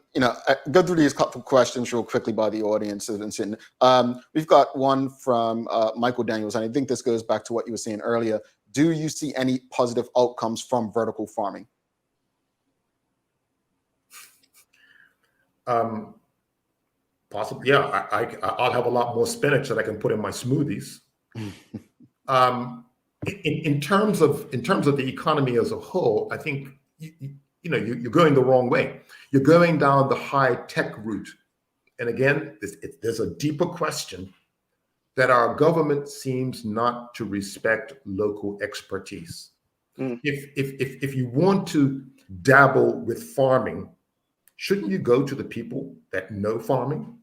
go through these couple of questions real quickly by the audience. We've got one from Michael Daniels, and I think this goes back to what you were saying earlier. Do you see any positive outcomes from vertical farming? Possibly, yeah. I'll have a lot more spinach that I can put in my smoothies. In terms of the economy as a whole, I think you're going the wrong way. You're going down the high tech route, and again, there's a deeper question that our government seems not to respect local expertise. If you want to dabble with farming, shouldn't you go to the people that know farming?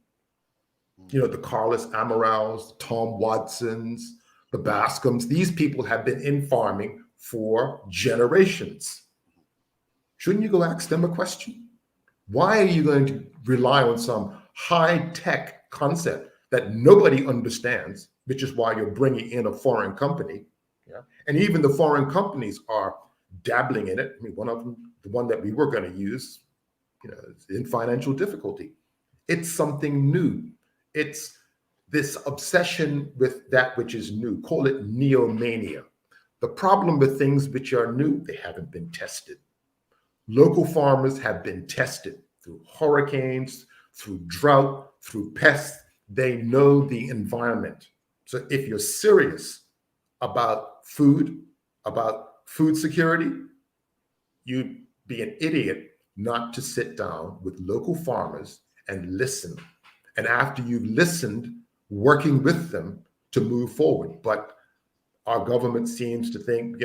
The Carlos Amarals, Tom Watsons, the Bascoms. These people have been in farming for generations. Shouldn't you go ask them a question? Why are you going to rely on some high-tech concept that nobody understands, which is why you're bringing in a foreign company? Yeah. And even the foreign companies are dabbling in it. I mean, one of them, the one that we were going to use, is in financial difficulty. It's something new. It's this obsession with that which is new. Call it neomania. The problem with things which are new, they haven't been tested. Local farmers have been tested through hurricanes, through drought, through pests. They know the environment. So if you're serious about food security, you'd be an idiot not to sit down with local farmers and listen. And after you've listened, working with them to move forward. But our government seems to think,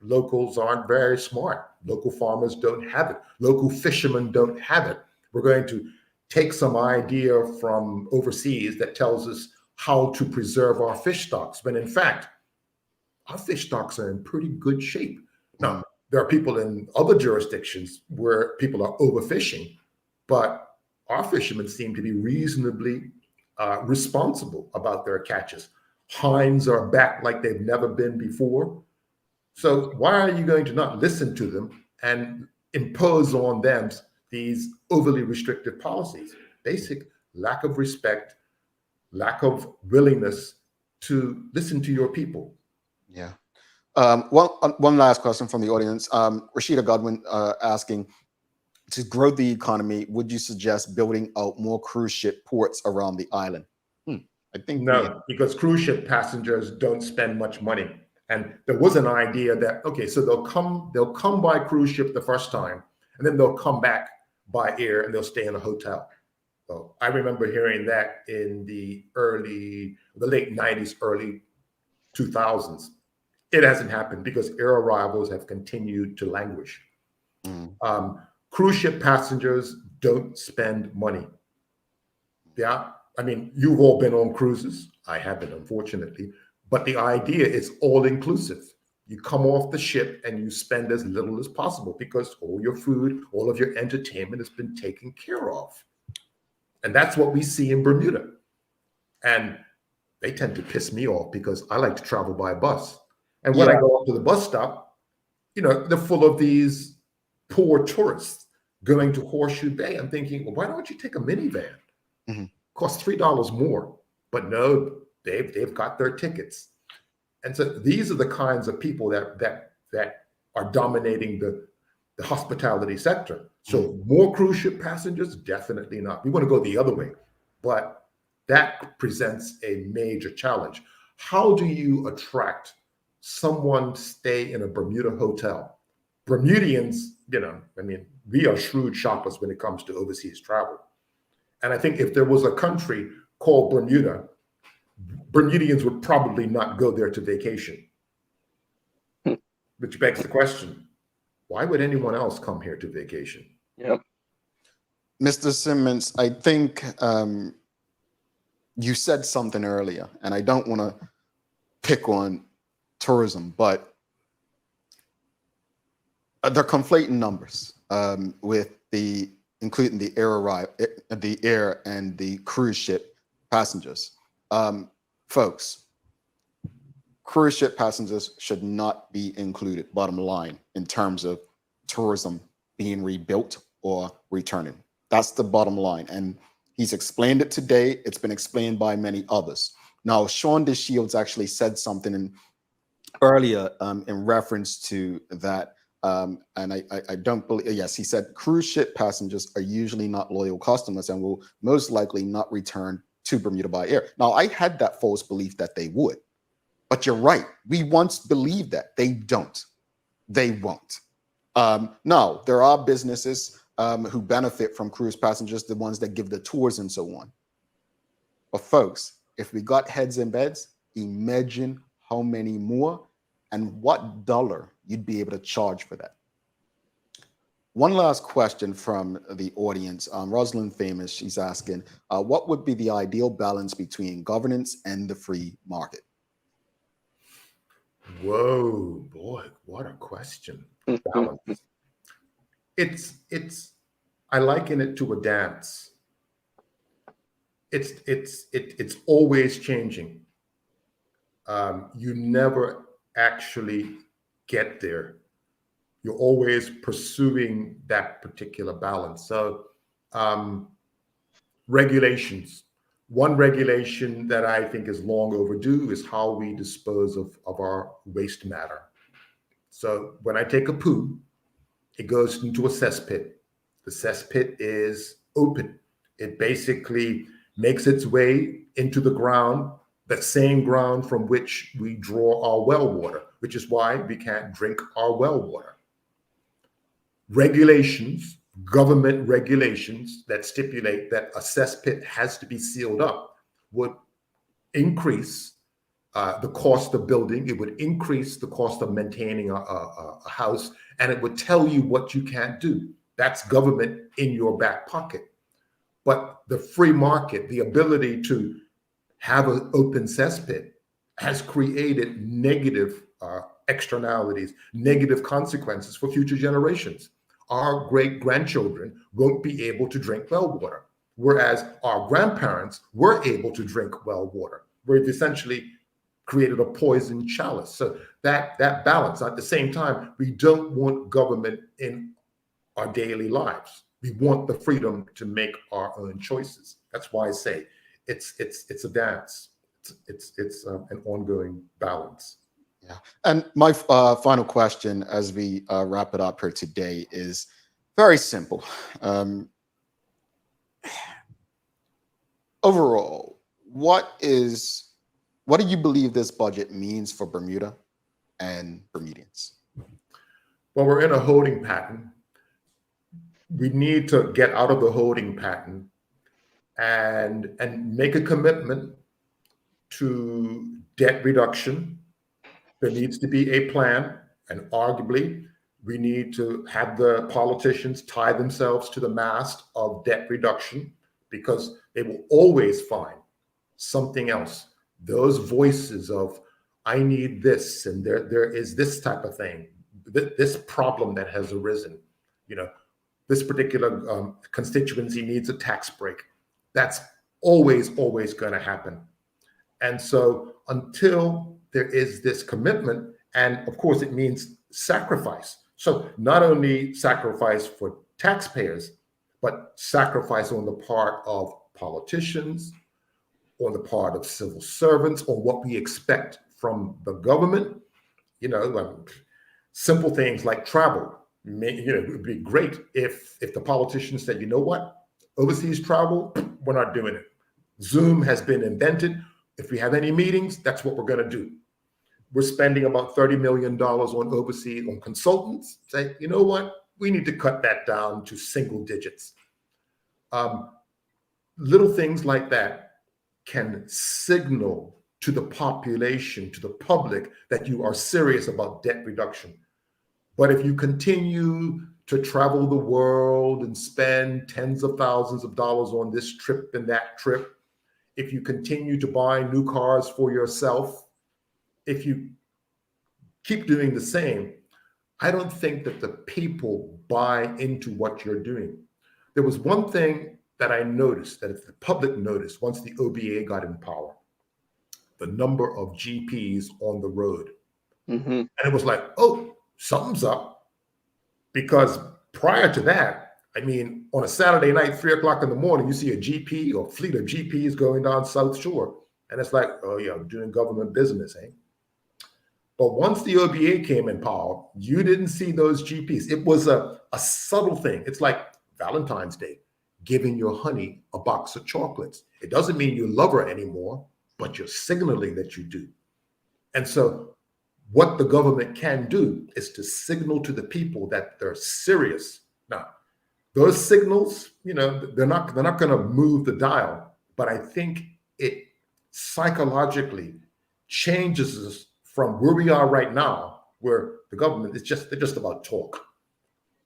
locals aren't very smart. Local farmers don't have it. Local fishermen don't have it. We're going to take some idea from overseas that tells us how to preserve our fish stocks, when in fact, our fish stocks are in pretty good shape. Now, there are people in other jurisdictions where people are overfishing, but our fishermen seem to be reasonably responsible about their catches. Hinds are back like they've never been before. So why are you going to not listen to them and impose on them these overly restrictive policies? Basic lack of respect, lack of willingness to listen to your people. Yeah. One last question from the audience. Rashida Godwin asking, to grow the economy, would you suggest building out more cruise ship ports around the island? I think no, because cruise ship passengers don't spend much money. And there was an idea that, okay, so they'll come by cruise ship the first time, and then they'll come back by air and they'll stay in a hotel. So I remember hearing that in the late 90s, early 2000s. It hasn't happened because air arrivals have continued to languish. Cruise ship passengers don't spend money. Yeah, I mean, you've all been on cruises. I haven't, unfortunately. But the idea is all inclusive. You come off the ship and you spend as little as possible because all your food, all of your entertainment has been taken care of. And that's what we see in Bermuda. And they tend to piss me off because I like to travel by bus. And when I go up to the bus stop, they're full of these poor tourists going to Horseshoe Bay. I'm thinking, well, why don't you take a minivan? Mm-hmm. Costs $3 more. But no, they've got their tickets. And so these are the kinds of people that are dominating the hospitality sector. So more cruise ship passengers, definitely not. We want to go the other way, but that presents a major challenge. How do you attract someone to stay in a Bermuda hotel? Bermudians, we are shrewd shoppers when it comes to overseas travel. And I think if there was a country called Bermuda, Bermudians would probably not go there to vacation. Which begs the question, why would anyone else come here to vacation? Yep. Mr. Simmons, I think you said something earlier, and I don't want to pick on tourism, but they're conflating numbers with including the air and the cruise ship passengers. Folks, cruise ship passengers should not be included, bottom line, in terms of tourism being rebuilt or returning. That's the bottom line. And he's explained it today. It's been explained by many others. Now, Sean DeShields actually said something earlier in reference to that. And I don't believe, yes, he said cruise ship passengers are usually not loyal customers and will most likely not return to Bermuda by air. Now, I had that false belief that they would, but you're right. We once believed that. They don't. They won't. Now, there are businesses who benefit from cruise passengers, the ones that give the tours and so on. But folks, if we got heads in beds, imagine how many more and what dollar you'd be able to charge for that. One last question from the audience. Rosalind Famous, she's asking, what would be the ideal balance between governance and the free market? Whoa, boy, what a question. Balance. I liken it to a dance. It's always changing. You never actually get there. You're always pursuing that particular balance. So regulations. One regulation that I think is long overdue is how we dispose of our waste matter. So when I take a poo, it goes into a cesspit. The cesspit is open. It basically makes its way into the ground, the same ground from which we draw our well water, which is why we can't drink our well water. Regulations, government regulations that stipulate that a cesspit has to be sealed up would increase the cost of building. It would increase the cost of maintaining a house, and it would tell you what you can't do. That's government in your back pocket. But the free market, the ability to have an open cesspit, has created negative externalities, negative consequences for future generations. Our great-grandchildren won't be able to drink well water, whereas our grandparents were able to drink well water. We've essentially created a poison chalice. So that balance. At the same time, we don't want government in our daily lives. We want the freedom to make our own choices. That's why I say it's a dance. It's an ongoing balance. Yeah. And my final question as we wrap it up here today is very simple. Overall, what do you believe this budget means for Bermuda and Bermudians? Well, we're in a holding pattern. We need to get out of the holding pattern and make a commitment to debt reduction. There needs to be a plan, and arguably, we need to have the politicians tie themselves to the mast of debt reduction, because they will always find something else. Those voices of, I need this, and there is this type of thing, this problem that has arisen, this particular constituency needs a tax break. That's always going to happen. And so until there is this commitment, and of course it means sacrifice. So not only sacrifice for taxpayers, but sacrifice on the part of politicians, on the part of civil servants, on what we expect from the government. Simple things like travel. It would be great if the politicians said, you know what, overseas travel, we're not doing it. Zoom has been invented. If we have any meetings, that's what we're going to do. We're spending about $30 million on overseas, on consultants. Say, you know what, we need to cut that down to single digits. Little things like that can signal to the population, to the public, that you are serious about debt reduction. But if you continue to travel the world and spend tens of thousands of dollars on this trip and that trip, if you continue to buy new cars for yourself, if you keep doing the same, I don't think that the people buy into what you're doing. There was one thing that I noticed, that the public noticed once the OBA got in power, the number of GPs on the road. And it was like, oh, something's up. Because prior to that, on a Saturday night, 3 o'clock in the morning, you see a GP or fleet of GPs going down South Shore. And it's like, oh yeah, I'm doing government business, eh? But once the OBA came in power, you didn't see those GPs. It was a subtle thing. It's like Valentine's Day, giving your honey a box of chocolates. It doesn't mean you love her anymore, but you're signaling that you do. And so what the government can do is to signal to the people that they're serious. Now, those signals, they're not going to move the dial, but I think it psychologically changes us from where we are right now, where the government is they're just about talk.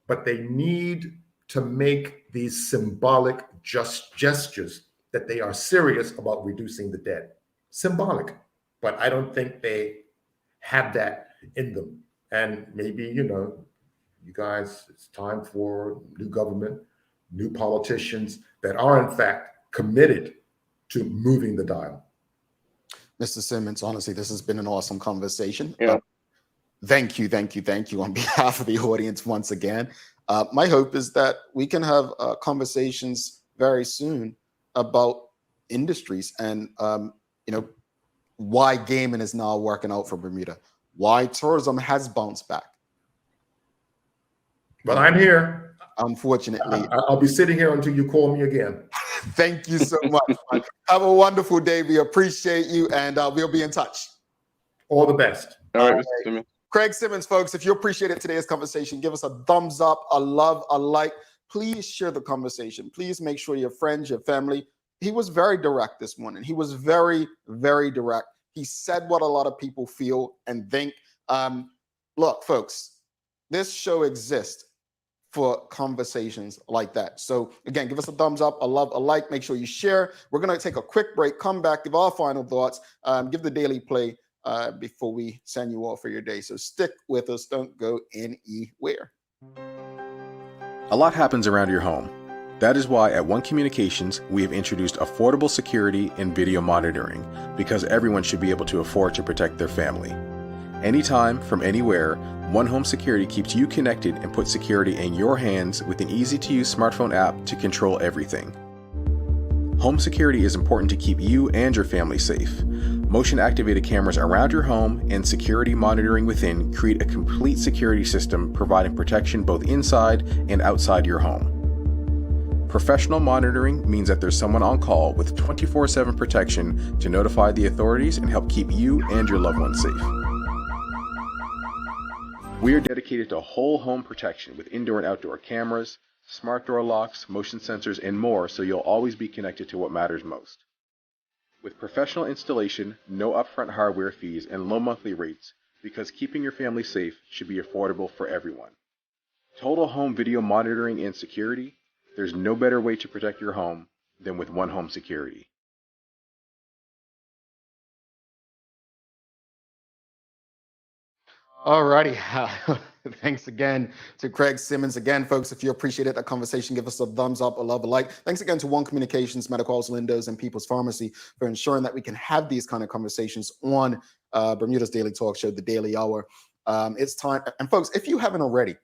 But they need to make these symbolic gestures that they are serious about reducing the debt. Symbolic. But I don't think they have that in them. And maybe, you guys, it's time for new government, new politicians that are in fact committed to moving the dial. Mr. Simmons, honestly, this has been an awesome conversation. Yeah. Thank you on behalf of the audience once again. My hope is that we can have conversations very soon about industries and, why gaming is now working out for Bermuda, why tourism has bounced back. Well, I'm here. Unfortunately. I'll be sitting here until you call me again. Thank you so much. Have a wonderful day. We appreciate you, and we'll be in touch. All the best. All right, Mr. Simmons. Craig Simmons, folks, if you appreciated today's conversation, give us a thumbs up, a love, a like. Please share the conversation. Please make sure your friends, your family. He was very direct this morning. He was very, very direct. He said what a lot of people feel and think. Look, folks, this show exists for conversations like that. So again, give us a thumbs up, a love, a like. Make sure you share. We're going to take a quick break, come back, give our final thoughts, give the daily play before we send you off for your day. So stick with us. Don't go anywhere. A lot happens around your home. That is why at One Communications, we have introduced affordable security and video monitoring, because everyone should be able to afford to protect their family. Anytime, from anywhere, One Home Security keeps you connected and puts security in your hands with an easy-to-use smartphone app to control everything. Home security is important to keep you and your family safe. Motion-activated cameras around your home and security monitoring within create a complete security system providing protection both inside and outside your home. Professional monitoring means that there's someone on call with 24/7 protection to notify the authorities and help keep you and your loved ones safe. We are dedicated to whole home protection with indoor and outdoor cameras, smart door locks, motion sensors, and more, so you'll always be connected to what matters most. With professional installation, no upfront hardware fees, and low monthly rates, because keeping your family safe should be affordable for everyone. Total home video monitoring and security, there's no better way to protect your home than with one home security. All righty. Thanks again to Craig Simmons. Again, folks, if you appreciated that conversation, give us a thumbs up, a love, a like. Thanks again to One Communications, Medical Windows, and People's Pharmacy for ensuring that we can have these kind of conversations on Bermuda's Daily Talk Show, the Daily Hour. It's time. And folks, if you haven't already,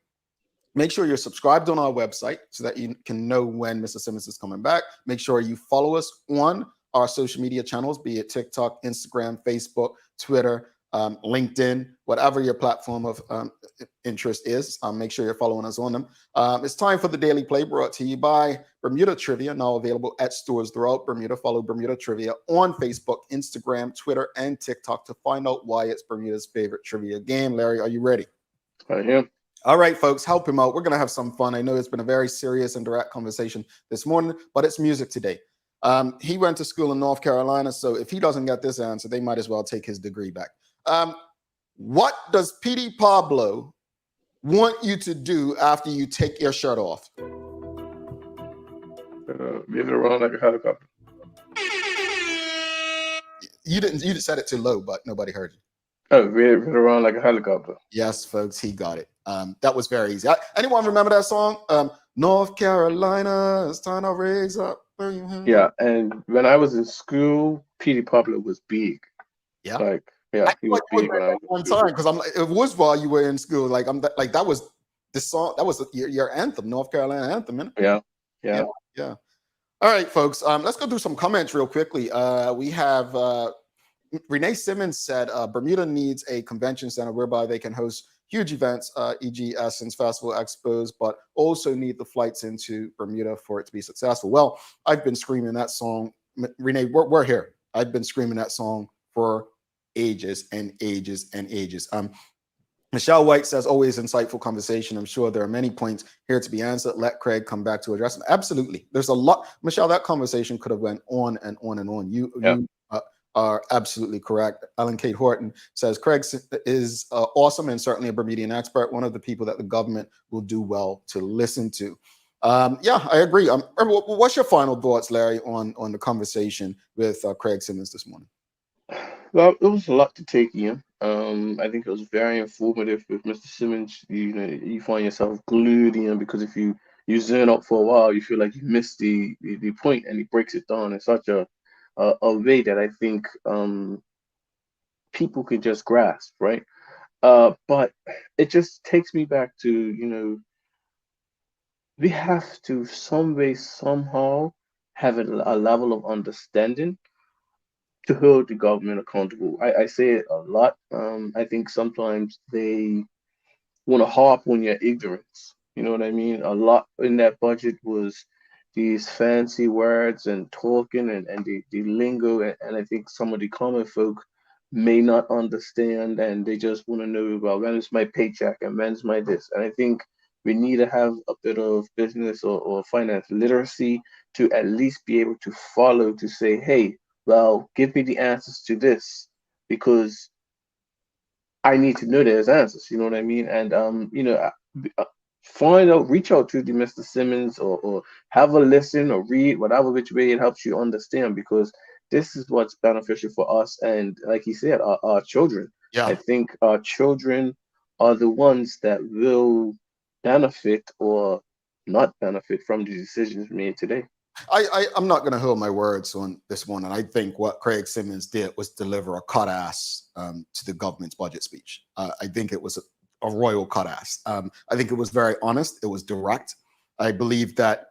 make sure you're subscribed on our website so that you can know when Mr. Simmons is coming back. Make sure you follow us on our social media channels, be it TikTok, Instagram, Facebook, Twitter, LinkedIn, whatever your platform of interest is. Make sure you're following us on them. It's time for the Daily Play, brought to you by Bermuda Trivia, now available at stores throughout Bermuda. Follow Bermuda Trivia on Facebook, Instagram, Twitter, and TikTok to find out why it's Bermuda's favorite trivia game. Larry, are you ready? I am. All right, folks, help him out. We're going to have some fun. I know it's been a very serious and direct conversation this morning, but it's music today. He went to school in North Carolina, so if he doesn't get this answer, they might as well take his degree back. What does P.D. Pablo want you to do after you take your shirt off? Move it around like a helicopter. You just said it too low, but nobody heard you. Oh, move it around like a helicopter. Yes, folks, he got it. That was very easy. Anyone remember that song? North Carolina, it's time to raise up. Yeah, and when I was in school, P.D. Pablo was big. Yeah. Like, yeah, he was big when I was one time because I'm like, it was while you were in school. Like that was the song, that was your anthem, North Carolina anthem, man. Yeah. All right, folks. Let's go through some comments real quickly. We have Renee Simmons said Bermuda needs a convention center whereby they can host huge events, e.g. Essence Festival Expos, but also need the flights into Bermuda for it to be successful. Well, I've been screaming that song. Renee, we're here. I've been screaming that song for ages and ages and ages. Michelle White says, always insightful conversation. I'm sure there are many points here to be answered. Let Craig come back to address them. Absolutely. There's a lot. Michelle, that conversation could have went on and on and on. You are absolutely correct. Ellen Kate Horton says, Craig is awesome and certainly a Bermudian expert, one of the people that the government will do well to listen to. Yeah, I agree. What's your final thoughts, Larry, on the conversation with Craig Simmons this morning? Well, it was a lot to take in. I think it was very informative with Mr. Simmons. You find yourself glued in because if you zone up for a while, you feel like you missed the point, and he breaks it down in such a way that I think people could just grasp, right? But it just takes me back to, we have to some way, somehow have a level of understanding to hold the government accountable. I say it a lot. I think sometimes they want to harp on your ignorance. You know what I mean? A lot in that budget was these fancy words and talking and the lingo. And I think some of the common folk may not understand and they just want to know, well, when is my paycheck and when's my this? And I think we need to have a bit of business or finance literacy to at least be able to follow to say, hey, well, give me the answers to this because I need to know there's answers. You know what I mean? And reach out to the Mr. Simmons or have a listen or read whatever which way it helps you understand because this is what's beneficial for us and like he said, our children. Yeah. I think our children are the ones that will benefit or not benefit from the decisions made today. I'm not going to hold my words on this one. And I think what Craig Simmons did was deliver a cut ass to the government's budget speech. I think it was a royal cut ass. I think it was very honest. It was direct. I believe that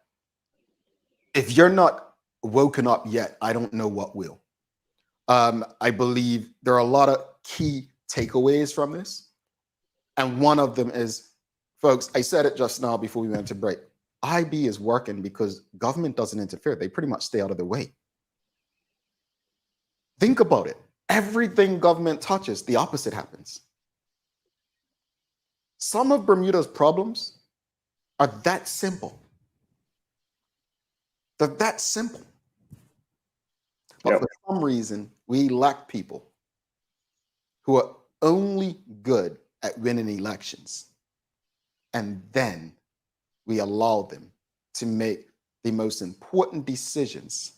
if you're not woken up yet, I don't know what will. I believe there are a lot of key takeaways from this. And one of them is, folks, I said it just now before we went to break. IB is working because government doesn't interfere. They pretty much stay out of the way. Think about it. Everything government touches, the opposite happens. Some of Bermuda's problems are that simple. They're that simple. But for some reason, we lack people who are only good at winning elections. And then we allow them to make the most important decisions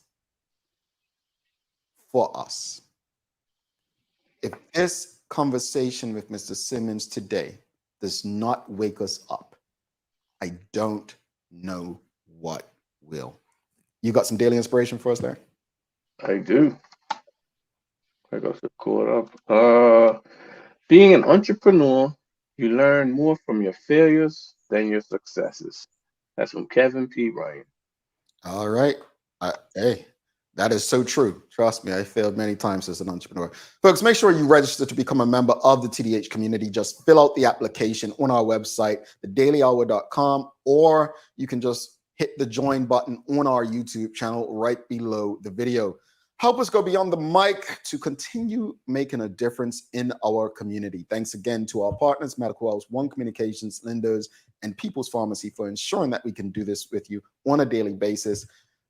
for us. If this conversation with Mr. Simmons today does not wake us up, I don't know what will. You got some daily inspiration for us there? I do. I got so caught up. Being an entrepreneur, you learn more from your failures than your successes. That's from Kevin P. Ryan. All right. Hey, that is so true. Trust me, I failed many times as an entrepreneur. Folks, make sure you register to become a member of the TDH community. Just fill out the application on our website, thedailyhour.com, or you can just hit the join button on our YouTube channel right below the video. Help us go beyond the mic to continue making a difference in our community. Thanks again to our partners, Medical House, One Communications, Lindos, and People's Pharmacy for ensuring that we can do this with you on a daily basis.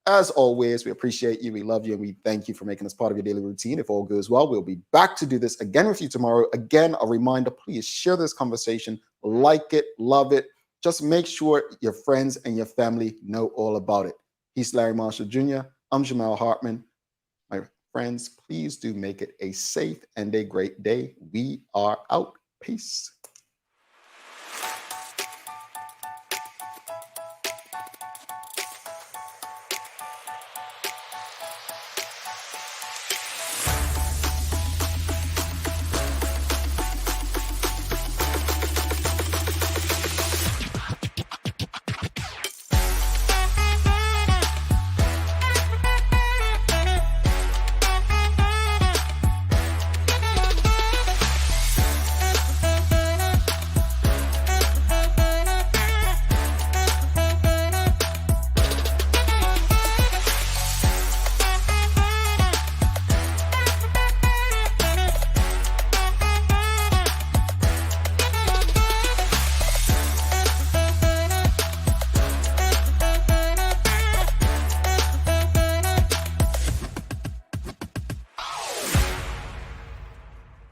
As always, we appreciate you, we love you, and we thank you for making us part of your daily routine. If all goes well, we'll be back to do this again with you tomorrow. Again, a reminder, please share this conversation, like it, love it. Just make sure your friends and your family know all about it. He's Larry Marshall Jr. I'm Jamal Hartman. My friends, please do make it a safe and a great day. We are out. Peace.